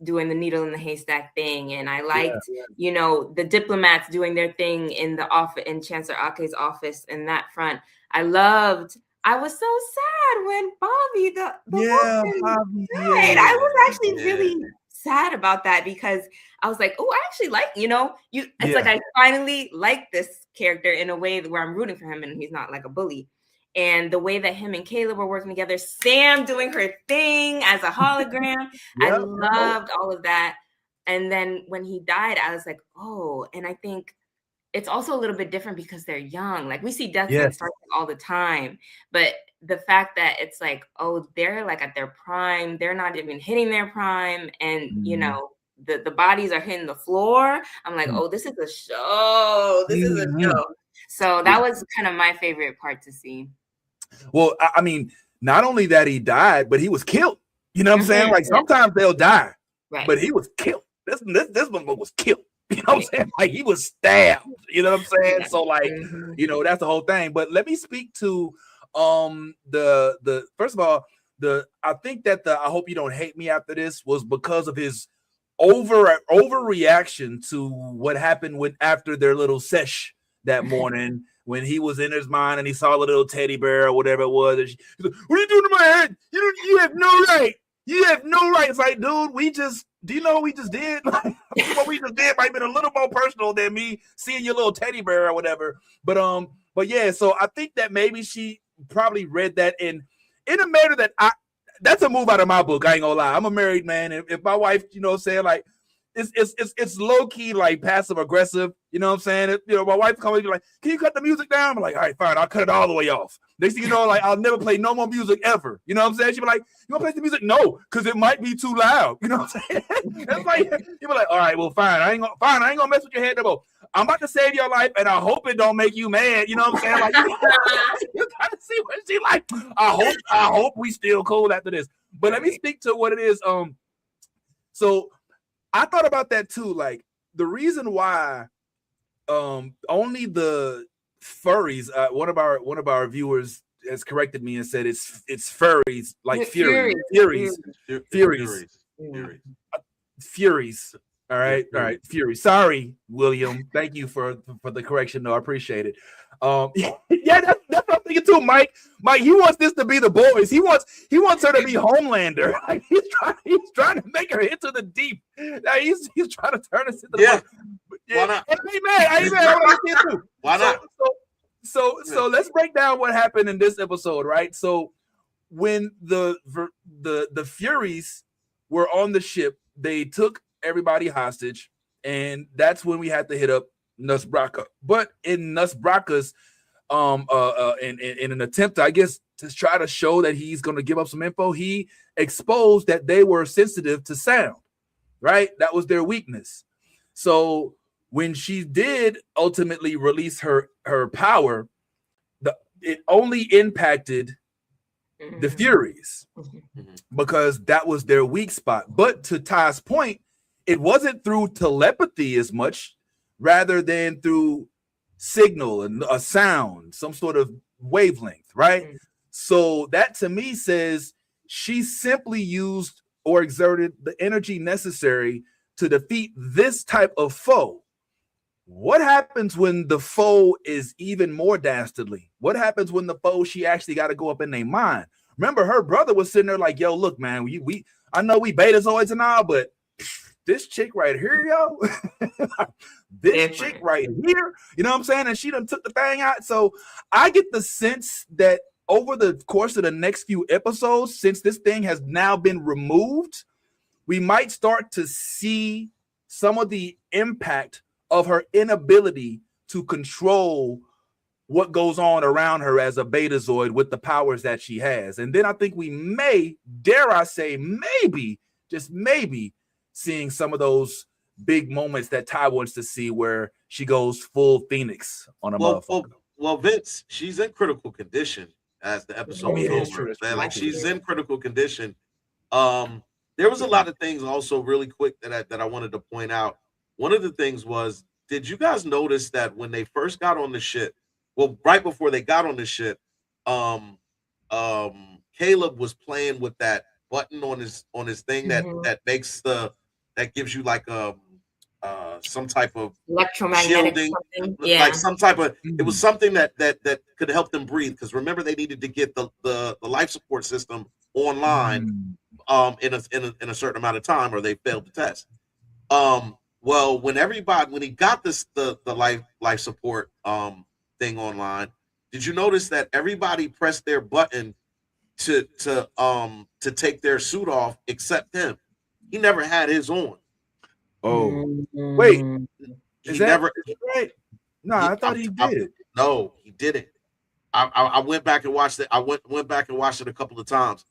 doing the needle in the haystack thing, and I liked, the diplomats doing their thing in the office, in Chancellor Ake's office in that front. I was so sad when Bobby the woman died. I was actually really sad about that, because I was like, oh, I actually like, it's like I finally like this character in a way where I'm rooting for him and he's not like a bully. And the way that him and Caleb were working together, Sam doing her thing as a hologram, I loved all of that. And then when he died, I was like, oh, and I think it's also a little bit different because they're young. Like, we see deaths in Star Trek all the time, but the fact that it's like, oh, they're like at their prime, they're not even hitting their prime, and the bodies are hitting the floor. I'm like, oh, this is a show. This is a show. So that was kind of my favorite part to see. Well, I mean, not only that he died, but he was killed. You know what I'm saying? Like sometimes they'll die, but he was killed. This one was killed. You know what I'm saying? Like he was stabbed. You know what I'm saying? So like, you know, that's the whole thing. But let me speak to the first of all, I think that I hope you don't hate me after this was because of his overreaction to what happened after their little sesh that morning when he was in his mind and he saw the little teddy bear or whatever it was. And he's like, what are you doing to my head? You have no right. You have no right. It's like, dude, do you know what we just did? Like, what we just did might have been a little more personal than me seeing your little teddy bear or whatever. But yeah, so I think that maybe she probably read that in a manner that that's a move out of my book. I ain't gonna lie. I'm a married man. If my wife, you know what I'm saying, like it's low key like passive aggressive. You know what I'm saying? You know, my wife comes and be like, "Can you cut the music down?" I'm like, "All right, fine. I'll cut it all the way off." Next thing you know, like I'll never play no more music ever. You know what I'm saying? She'll be like, "You want to play the music?" No, because it might be too loud. You know what I'm saying? It's like you'll be like, "All right, well, fine. I ain't gonna mess with your head no more. I'm about to save your life, and I hope it don't make you mad." You know what I'm saying? Like you gotta see what she like. I hope we still cool after this. But let me speak to what it is. So I thought about that too. Like the reason why only the furries, one of our viewers has corrected me and said it's furries, like furies. All right, furies. Sorry, William. Thank you for the correction. No, I appreciate it. Yeah, that's what I'm thinking too, Mike. Mike, he wants this to be the boys. He wants her to be Homelander. Like, he's trying to make her into the deep. Like, he's trying to turn us into the boys. Yeah. Why not? I ain't mad. Why not? So let's break down what happened in this episode, right? So when the Furies were on the ship, they took everybody hostage, and that's when we had to hit up Nusbraka. But in Nusbraka's in an attempt, I guess, to try to show that he's going to give up some info, he exposed that they were sensitive to sound, right? That was their weakness. So when she did ultimately release her power, it only impacted the Furies because that was their weak spot. But to Ty's point, it wasn't through telepathy as much, rather than through signal and a sound, some sort of wavelength, right? So that to me says she simply used or exerted the energy necessary to defeat this type of foe. What happens when the foe is even more dastardly? What happens when the foe she actually got to go up in their mind? Remember, her brother was sitting there like, "Yo, look, man, I know we betazoids and all, but this chick right here, yo, this chick right here, you know what I'm saying?" And she done took the thing out. So I get the sense that over the course of the next few episodes, since this thing has now been removed, we might start to see some of the impact of her inability to control what goes on around her as a betazoid with the powers that she has. And then I think we may, dare I say, maybe, just maybe, seeing some of those big moments that Ty wants to see where she goes full Phoenix on a motherfucker. Well, Vince, she's in critical condition as the episode is over. Like, she's in critical condition. There was a lot of things also really quick that I wanted to point out. One of the things was, did you guys notice that when they first got on the ship, well, right before they got on the ship, Caleb was playing with that button on his thing that makes that gives you like some type of electromagnetic shielding, yeah. like some type of it was something that could help them breathe, because remember they needed to get the life support system online in a certain amount of time, or they failed the test. Well, when he got the life support thing online, did you notice that everybody pressed their button to take their suit off except him? He never had his on. Oh, wait, he never. Right? No, I thought he did. No, he didn't. I went back and watched it. I went back and watched it a couple of times.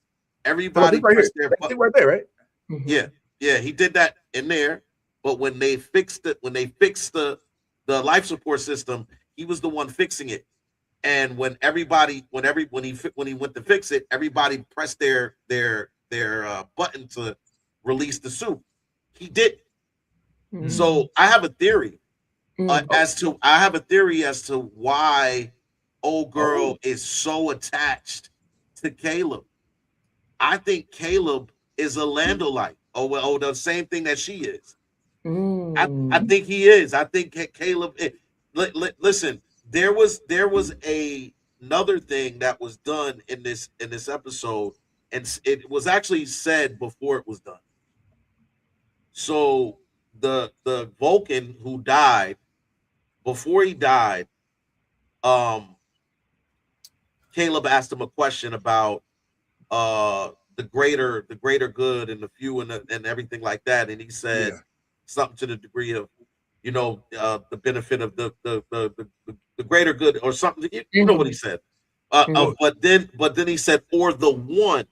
Everybody pressed their button right there, right? Yeah, he did that in there. But when they fixed the life support system, he was the one fixing it. And when he went to fix it, everybody pressed their button to release the suit. He didn't. Mhm. So I have a theory Mm. as to why old girl is so attached to Caleb. I think Caleb is a Landolite. The same thing that she is. I think he is. I think Caleb. Listen, there was another thing that was done in this episode, and it was actually said before it was done. So the Vulcan who died, before he died, Caleb asked him a question about the greater good and the few and everything like that, and he said something to the degree of, the benefit of the greater good or something. You know what he said. But then he said, or the one.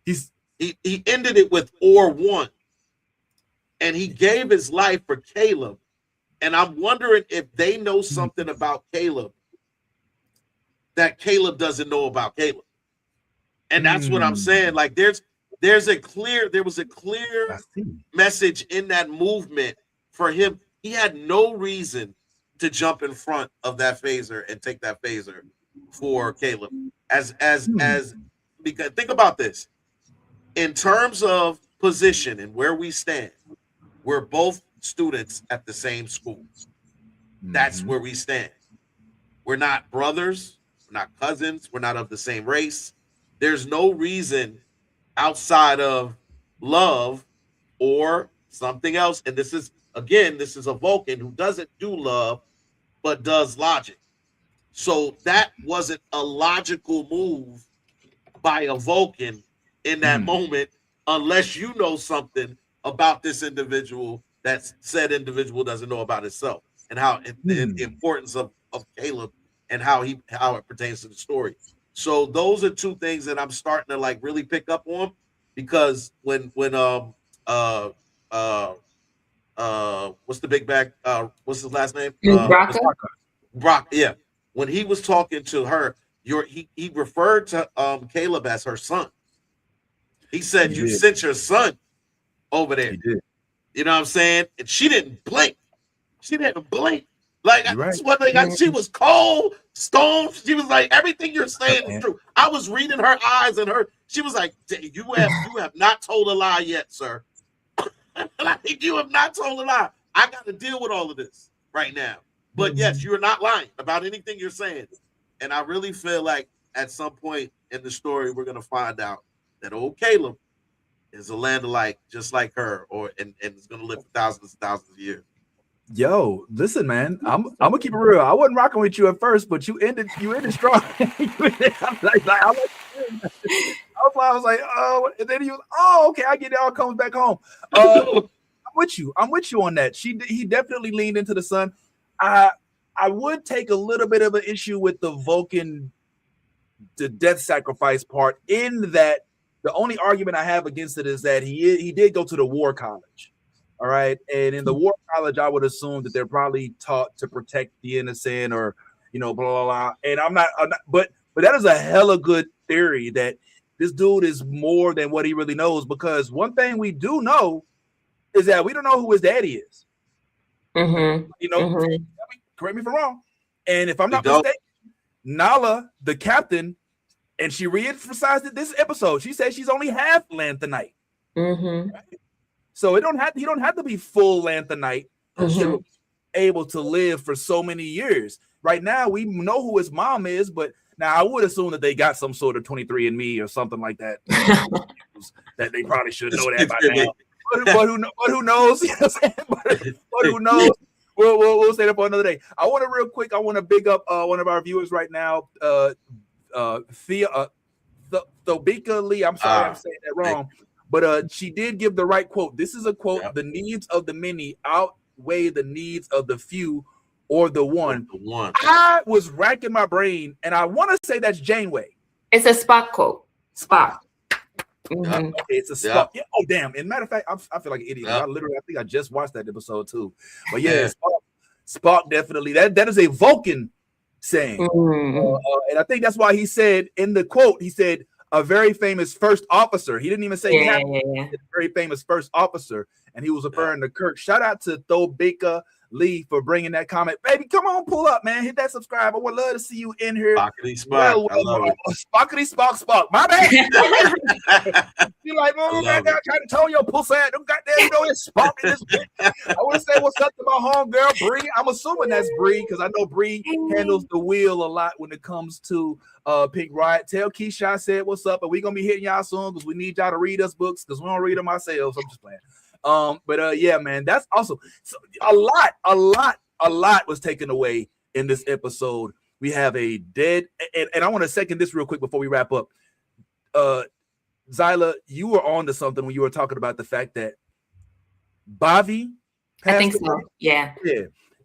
He ended it with or one, and he gave his life for Caleb. And I'm wondering if they know something about Caleb that Caleb doesn't know about Caleb. And that's what I'm saying. Like there was a clear message in that movement for him. He had no reason to jump in front of that phaser and take that phaser for Caleb. Because think about this. In terms of position and where we stand, we're both students at the same school. That's where we stand. We're not brothers, we're not cousins, we're not of the same race. There's no reason outside of love or something else. And this is a Vulcan who doesn't do love, but does logic. So that wasn't a logical move by a Vulcan in that moment, unless you know something about this individual that said individual doesn't know about itself, and how the importance of Caleb and how it pertains to the story. So those are two things that I'm starting to like really pick up on, because when what's the big bag? What's his last name? Brock. Yeah. When he was talking to her, he referred to Caleb as her son. He said, "You sent your son over there." He did. You know what I'm saying? And she didn't blink. Like, that's one thing. She was cold, stone. She was like, everything you're saying is true. I was reading her eyes, and she was like, you have not told a lie yet, sir. Like, you have not told a lie. I got to deal with all of this right now. But yes, you're not lying about anything you're saying. And I really feel like at some point in the story, we're going to find out that old Caleb is a Landolite just like her, and is going to live for thousands and thousands of years. Yo, listen, man. I'm gonna keep it real. I wasn't rocking with you at first, but you ended strong. I was like, oh, and then he was, okay, I get it. All comes back home. I'm with you on that. He definitely leaned into the sun. I would take a little bit of an issue with the Vulcan, the death sacrifice part, in that the only argument I have against it is that he did go to the war college. All right. And in the war college, I would assume that they're probably taught to protect the innocent, or, blah, blah, blah. And I'm not, but that is a hella good theory that this dude is more than what he really knows, because one thing we do know is that we don't know who his daddy is. Correct me if I'm wrong. And if I'm not mistaken, Nahla, the captain, and she re-emphasized it this episode, she said she's only half Lanthanite. Right? So he don't have to be full Lanthanite to be able to live for so many years. Right now, we know who his mom is, but now I would assume that they got some sort of 23andMe or something like that. That they probably should know that by now. But who knows? You know what I'm saying? But who knows? We'll stay up for another day. I want to big up one of our viewers right now, Thobika Lee. I'm sorry, I'm saying that wrong. But she did give the right quote. This is a quote: "The needs of the many outweigh the needs of the few or the one." I was racking my brain, and I want to say that's Janeway. It's a Spock quote. Spock. Okay, it's a Spock. Yeah. Oh, damn. And matter of fact, I feel like an idiot. I think I just watched that episode too. But yeah, Spock definitely. That is a Vulcan saying. And I think that's why he said in the quote, he said, a very famous first officer. He didn't even say a very famous first officer. And he was referring to Kirk. Shout out to Thobeka Lee for bringing that comment. Baby, come on, pull up, man. Hit that subscribe. I would love to see you in here. Spockity Spock. I love it. Spockity Spock. My bad. You like, man, trying to tell your pussy, them goddamn, you know, it's Spock in this bitch. I want to say what's up to my homegirl, Bree. I'm assuming that's Bree because I know Bree handles the wheel a lot when it comes to Pink Riot. Tell Keisha I said what's up, and we're gonna be hitting y'all soon because we need y'all to read us books because we don't read them ourselves. I'm just playing. But yeah, man, that's awesome. So a lot was taken away in this episode. We have a dead, and I want to second this real quick before we wrap up. Zyla, you were on to something when you were talking about the fact that Bobby I think so. Yeah.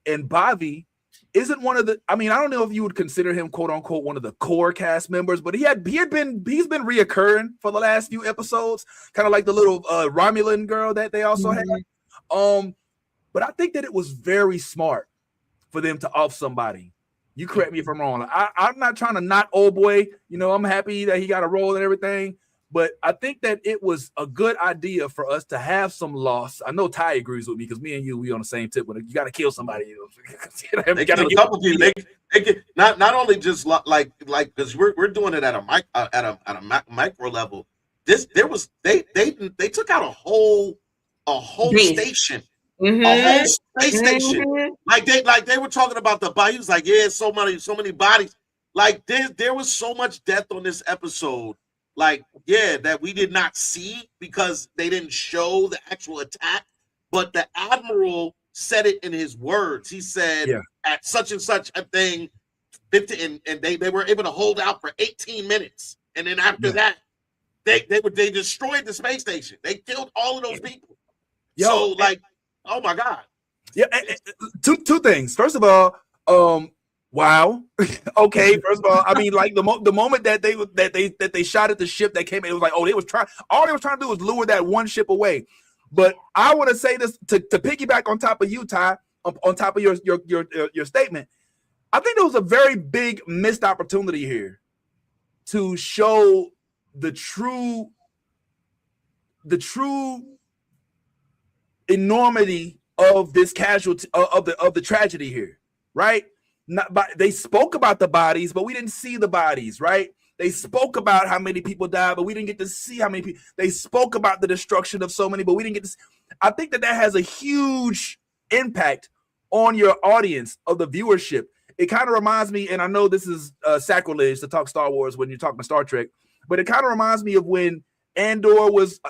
And Bobby isn't one of the, I mean, I don't know if you would consider him quote unquote one of the core cast members, but he's been reoccurring for the last few episodes, kind of like the little Romulan girl that they also had. But I think that it was very smart for them to off somebody. You correct me if I'm wrong. I'm not trying to knock old boy. You know, I'm happy that he got a role and everything. But I think that it was a good idea for us to have some loss. I know Ty agrees with me because me and you, we on the same tip. But you got to kill somebody. You know? They got a couple people. They get not only just like because we're doing it at a micro level. They took out a whole station. A whole space station. Like they were talking about the body. He was like, yeah, so many bodies. Like there was so much death on this episode. Like, yeah, that we did not see because they didn't show the actual attack. But the Admiral said it in his words. He said at such and such a thing, 50, and they were able to hold out for 18 minutes. And then after that, they destroyed the space station. They killed all of those people. So like, oh my God. Yeah, two things. First of all, wow. Okay. First of all, I mean, like the moment that they shot at the ship that came in, it was like, oh, all they were trying to do was lure that one ship away. But I want to say this to piggyback on top of you, Ty, on top of your statement. I think there was a very big missed opportunity here to show the true enormity of this casualty of the tragedy here, right? They spoke about the bodies, but we didn't see the bodies, right? They spoke about how many people died, but we didn't get to see how many people. They spoke about the destruction of so many, but we didn't get to see. I think that has a huge impact on your audience of the viewership. It kind of reminds me, and I know this is sacrilege to talk Star Wars when you're talking Star Trek, but it kind of reminds me of when Andor was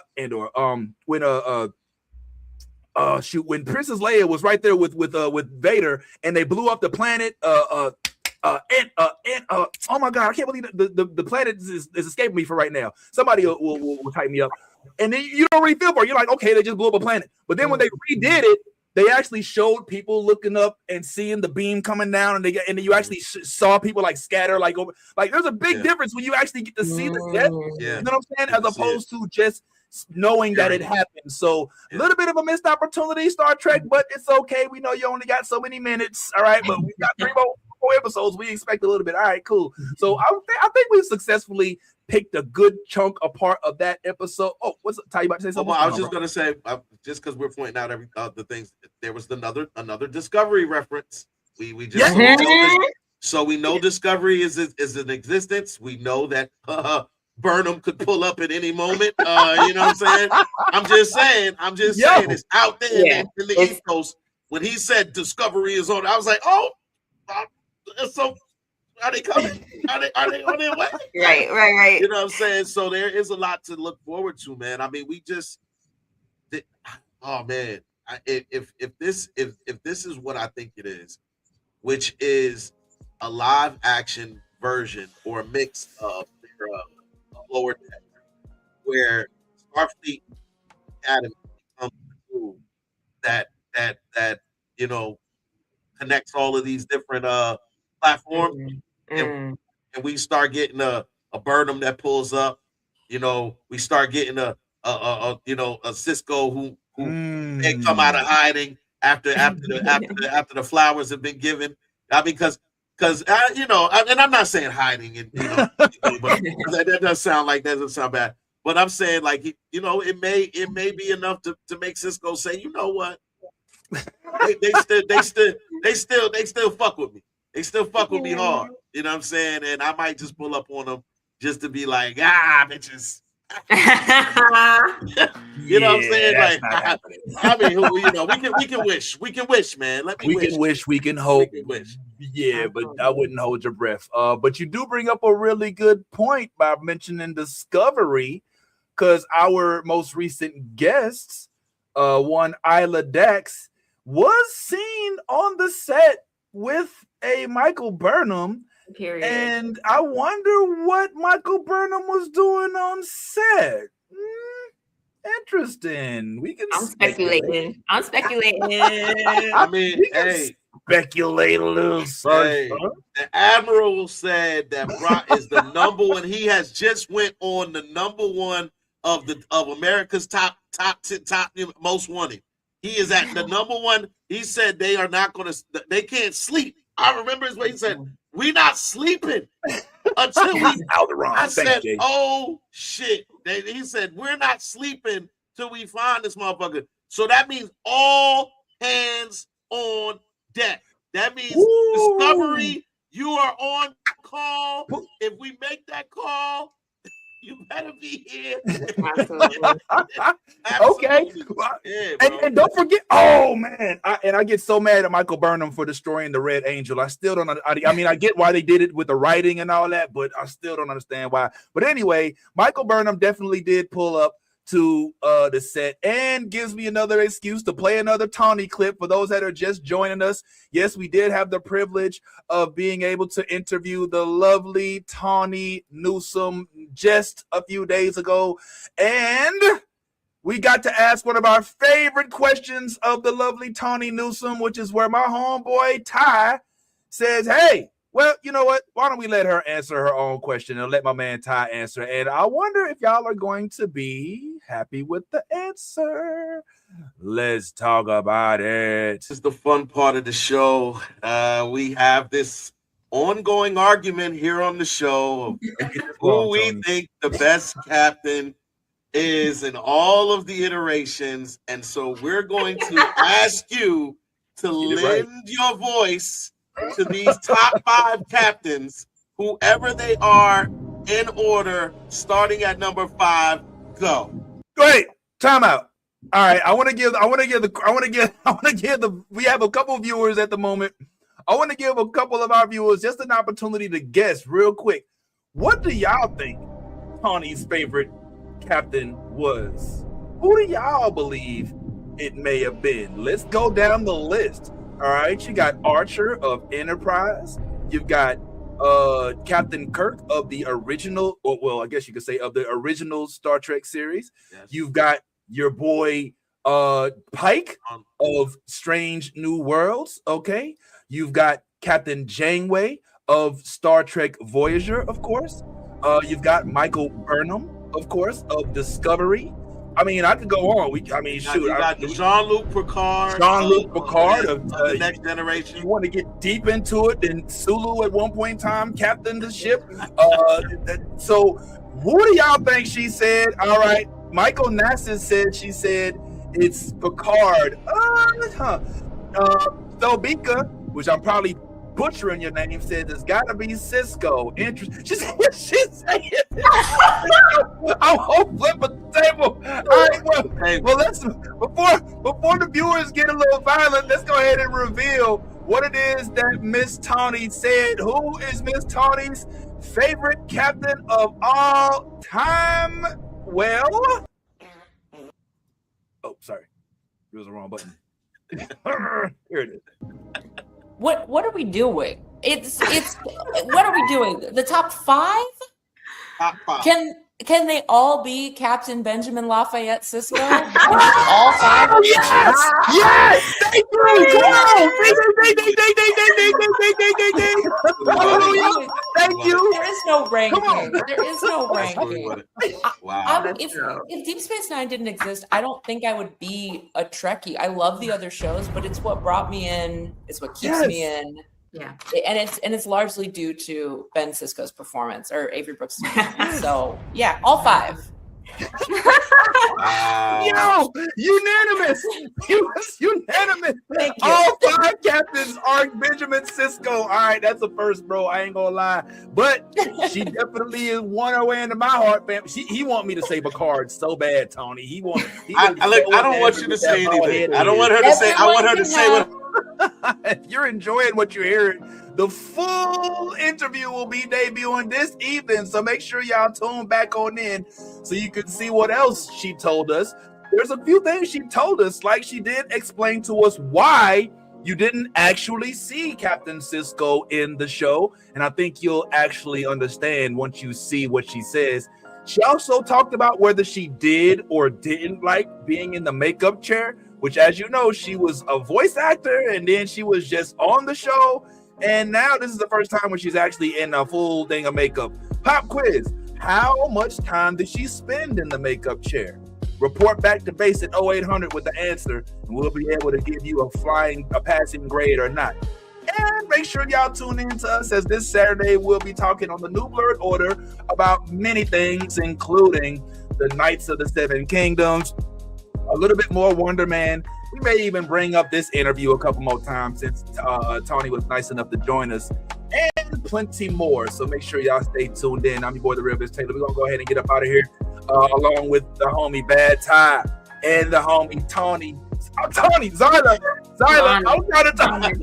when Princess Leia was right there with Vader, and they blew up the planet. Oh my God, I can't believe the planet is escaping me for right now. Somebody will type me up, and then you don't really feel for it. You're like, okay, they just blew up a planet. But then when they redid it, they actually showed people looking up and seeing the beam coming down, and then you actually saw people like scatter like over. Like there's a big difference when you actually get to see the death. You know what I'm saying? As opposed to just knowing that it happened. So a little bit of a missed opportunity, Star Trek, but it's okay. We know you only got so many minutes. All right, but we got 3 more episodes. We expect a little bit. All right, cool. So I think we successfully picked a good chunk apart of that episode. Oh, what's Ty, you about to say something? Well, I was just going to say, just because we're pointing out every the things, there was another Discovery reference. We just so we know Discovery is in existence. We know that Burnham could pull up at any moment. You know what I'm saying? I'm just saying it's out there in the East Coast. When he said Discovery is on, I was like, oh, so are they coming? Are they on their way? Right. You know what I'm saying? So there is a lot to look forward to, man. I mean, if this is what I think it is, which is a live action version or a mix of their lower deck, where Starfleet Academy becomes the tool that connects all of these different platforms, and we start getting a Burnham that pulls up. We start getting a Cisco who may come out of hiding after the flowers have been given. I mean, because because and I'm not saying hiding, and but that doesn't sound bad. But I'm saying like it may be enough to make Cisco say, you know what, they still fuck with me. They still fuck with me hard. You know what I'm saying? And I might just pull up on them just to be like, bitches. You know what I'm saying? Like, I mean, we can wish, man. We can wish, we can hope. We can wish. Yeah, but I wouldn't hold your breath. But you do bring up a really good point by mentioning Discovery, because our most recent guests, one Ila Dax, was seen on the set with a Michael Burnham. Period. And I wonder what Michael Burnham was doing on set. Interesting. I'm speculating. I mean, speculate a little. The Admiral said that Brock is the number one. He has just went on the number one of America's top most wanted. He is at the number one. He said they are not going to. They can't sleep. I remember his way. He said, "We're not sleeping until we." I said, "Oh shit!" He said, "We're not sleeping till we find this motherfucker." So that means all hands on deck. That means Discovery, you are on call. If we make that call, you better be here. Absolutely. Okay. Yeah, and don't forget, oh man, I get so mad at Michael Burnham for destroying the Red Angel. I still don't. I mean, I get why they did it with the writing and all that, but I still don't understand why. But anyway, Michael Burnham definitely did pull up to the set and gives me another excuse to play another Tawny clip for those that are just joining us. Yes, we did have the privilege of being able to interview the lovely Tawny Newsome just a few days ago, and we got to ask one of our favorite questions of the lovely Tawny Newsome, which is where my homeboy Ty says, hey, well, you know what? Why don't we let her answer her own question and let my man Ty answer? And I wonder if y'all are going to be happy with the answer. Let's talk about it. This is the fun part of the show. We have this ongoing argument here on the show of who we think the best captain is in all of the iterations. And so we're going to ask you to lend your voice to these top 5 captains, whoever they are, in order, starting at number 5. Go. Wait, time out. All right, we have a couple of viewers at the moment. I want to give a couple of our viewers just an opportunity to guess real quick. What do y'all think Tawny's favorite captain was? Who do y'all believe it may have been? Let's go down the list. All right, you got Archer of Enterprise. You've got Captain Kirk of the original, well, I guess you could say of the original Star Trek series. Yes. You've got your boy Pike of Strange New Worlds. Okay, you've got Captain Janeway of Star Trek Voyager, of course. You've got Michael Burnham, of course, of Discovery. I mean, I could go on. You got Jean-Luc Picard. Of the Next Generation. You want to get deep into it? Then Sulu at one point in time captained the ship. So, who do y'all think she said? All right, Michael Nassis said she said it's Picard. Thobika, which I'm probably butchering your name, said there's got to be Cisco. Interesting. She said I'm hoping for the table. All right, well, let's before the viewers get a little violent, let's go ahead and reveal what it is that Miss Tawny said. Who is Miss Tawny's favorite captain of all time? Well, oh, sorry, it was the wrong button. Here it is. What are we doing? It's what are we doing? The top 5? Top 5. Can they all be Captain Benjamin Lafayette Cisco? All 5? Oh, yes! Thank you! Come on! Thank you! There is no ranking. There is no ranking. Wow. If Deep Space Nine didn't exist, I don't think I would be a Trekkie. I love the other shows, but it's what brought me in. It's what keeps me in. Yeah. And it's largely due to Ben Sisko's performance or Avery Brooks' performance. So yeah, all 5. Yo, unanimous. He was unanimous. Thank you. All 5 captains are Benjamin Sisko. All right, that's a first, bro. I ain't gonna lie, but she definitely is won her way into my heart, fam. He want me to say Picard so bad, Tony. I don't want you to say anything. I don't want her to say. I want her to say what. If you're enjoying what you're hearing, the full interview will be debuting this evening. So make sure y'all tune back on in so you can see what else she told us. There's a few things she told us, like she did explain to us why you didn't actually see Captain Sisko in the show. And I think you'll actually understand once you see what she says. She also talked about whether she did or didn't like being in the makeup chair, which, as you know, she was a voice actor and then she was just on the show. And now this is the first time when she's actually in a full thing of makeup. Pop quiz. How much time did she spend in the makeup chair? Report back to base at 0800 with the answer, and we'll be able to give you a passing grade or not. And make sure y'all tune in to us, as this Saturday we'll be talking on the New Blurred Order about many things, including the Knights of the Seven Kingdoms, a little bit more Wonder Man. We may even bring up this interview a couple more times since Tony was nice enough to join us, and plenty more. So make sure y'all stay tuned in. I'm your boy, the Real Biz Taylor. We're going to go ahead and get up out of here along with the homie Bad Ty and the homie Tony. Zyla. I'm trying to Tony.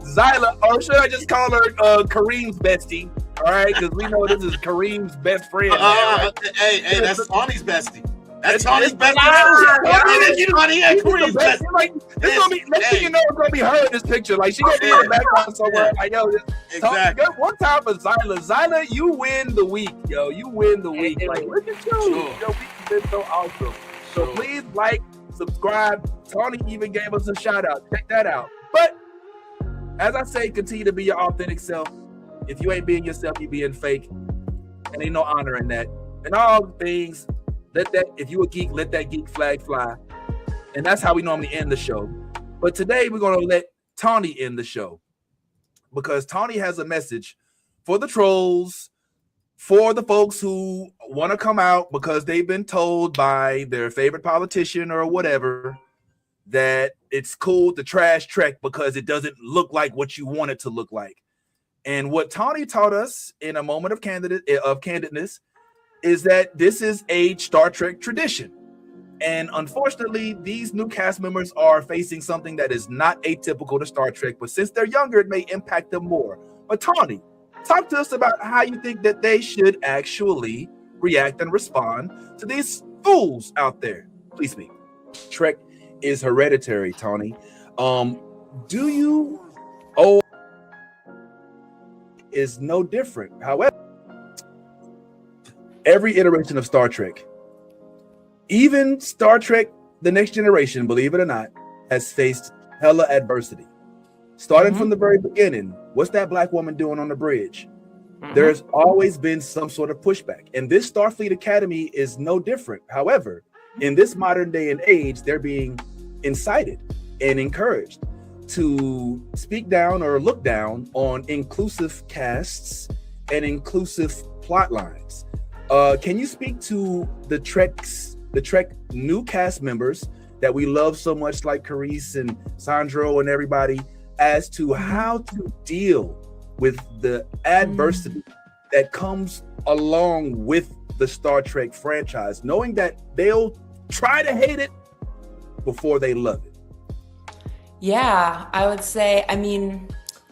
Zyla, or should I just call her Kareem's bestie? All right, because we know this is Kareem's best friend. Right? Hey, that's Tony's bestie. That's Tony's bestie. Tony and Kareem's bestie. Like, this gonna be, next thing you know, it's gonna be her in this picture. Like, she gonna be in the background somewhere. Like, yo, exactly. One time for Zyla. Zyla, you win the week, yo. You win the week. Like, look at you. Sure. Yo, we've been so awesome. So please like, subscribe. Tony even gave us a shout out. Check that out. But as I say, continue to be your authentic self. If you ain't being yourself, you being fake. And ain't no honor in that. And all things, if you a geek, let that geek flag fly. And that's how we normally end the show. But today we're going to let Tawny end the show, because Tawny has a message for the trolls, for the folks who want to come out because they've been told by their favorite politician or whatever that it's cool to trash Trek because it doesn't look like what you want it to look like. And what Tawny taught us in a moment of candidness is that this is a Star Trek tradition. And unfortunately, these new cast members are facing something that is not atypical to Star Trek, but since they're younger, it may impact them more. But Tawny, talk to us about how you think that they should actually react and respond to these fools out there. Please speak. Trek is hereditary, Tawny. Do you? Oh, is no different. However, every iteration of Star Trek, even Star Trek The Next Generation, believe it or not, has faced hella adversity. Starting from the very beginning, what's that black woman doing on the bridge? There's always been some sort of pushback. And this Starfleet Academy is no different. However, in this modern day and age, they're being incited and encouraged to speak down or look down on inclusive casts and inclusive plot lines. Can you speak to the Trek new cast members that we love so much, like Carice and Sandro and everybody, as to how to deal with the adversity that comes along with the Star Trek franchise, knowing that they'll try to hate it before they love it? Yeah, I would say, I mean,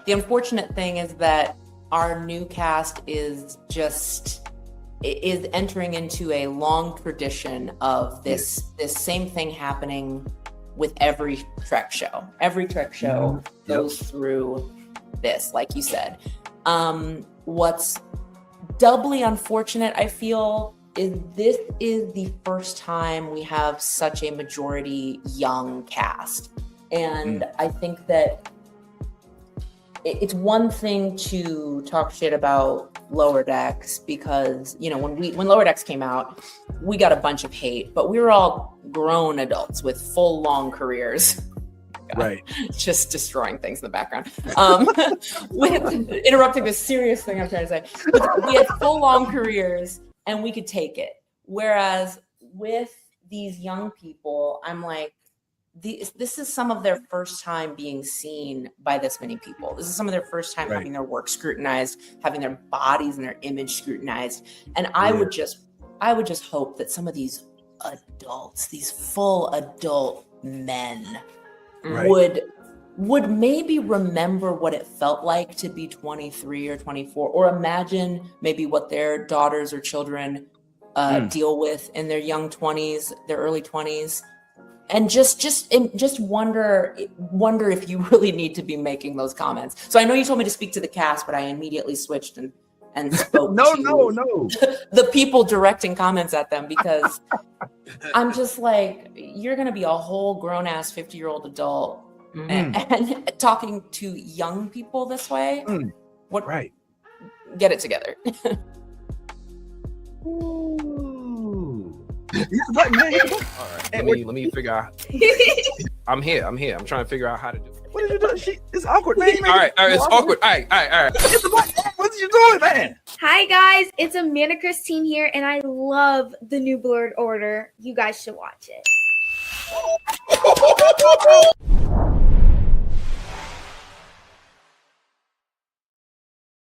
the unfortunate thing is that our new cast is entering into a long tradition of this same thing happening with every Trek show. Every Trek show goes through this, like you said. What's doubly unfortunate, I feel, is this is the first time we have such a majority young cast. And I think that it's one thing to talk shit about Lower Decks because, you know, when Lower Decks came out, we got a bunch of hate, but we were all grown adults with full long careers. God. Right. Just destroying things in the background. With interrupting the serious thing I'm trying to say. We had full long careers and we could take it. Whereas with these young people, I'm like, this is some of their first time being seen by this many people. This is some of their first time having their work scrutinized, having their bodies and their image scrutinized. And I would just hope that some of these adults, these full adult men would maybe remember what it felt like to be 23 or 24, or imagine maybe what their daughters or children deal with in their young 20s, their early 20s. And just wonder if you really need to be making those comments. So I know you told me to speak to the cast, but I immediately switched and spoke No. the people directing comments at them, because I'm just like, you're going to be a whole grown ass 50-year-old adult and talking to young people this way. What? Right. Get it together. What, man? All right, let me figure out. I'm here. I'm trying to figure out how to do it. What did you do? It's awkward, man. All right, it's awkward. All right. What are you doing, man? Hi guys, it's Amanda Christine here, and I love the New Blurred Order. You guys should watch it.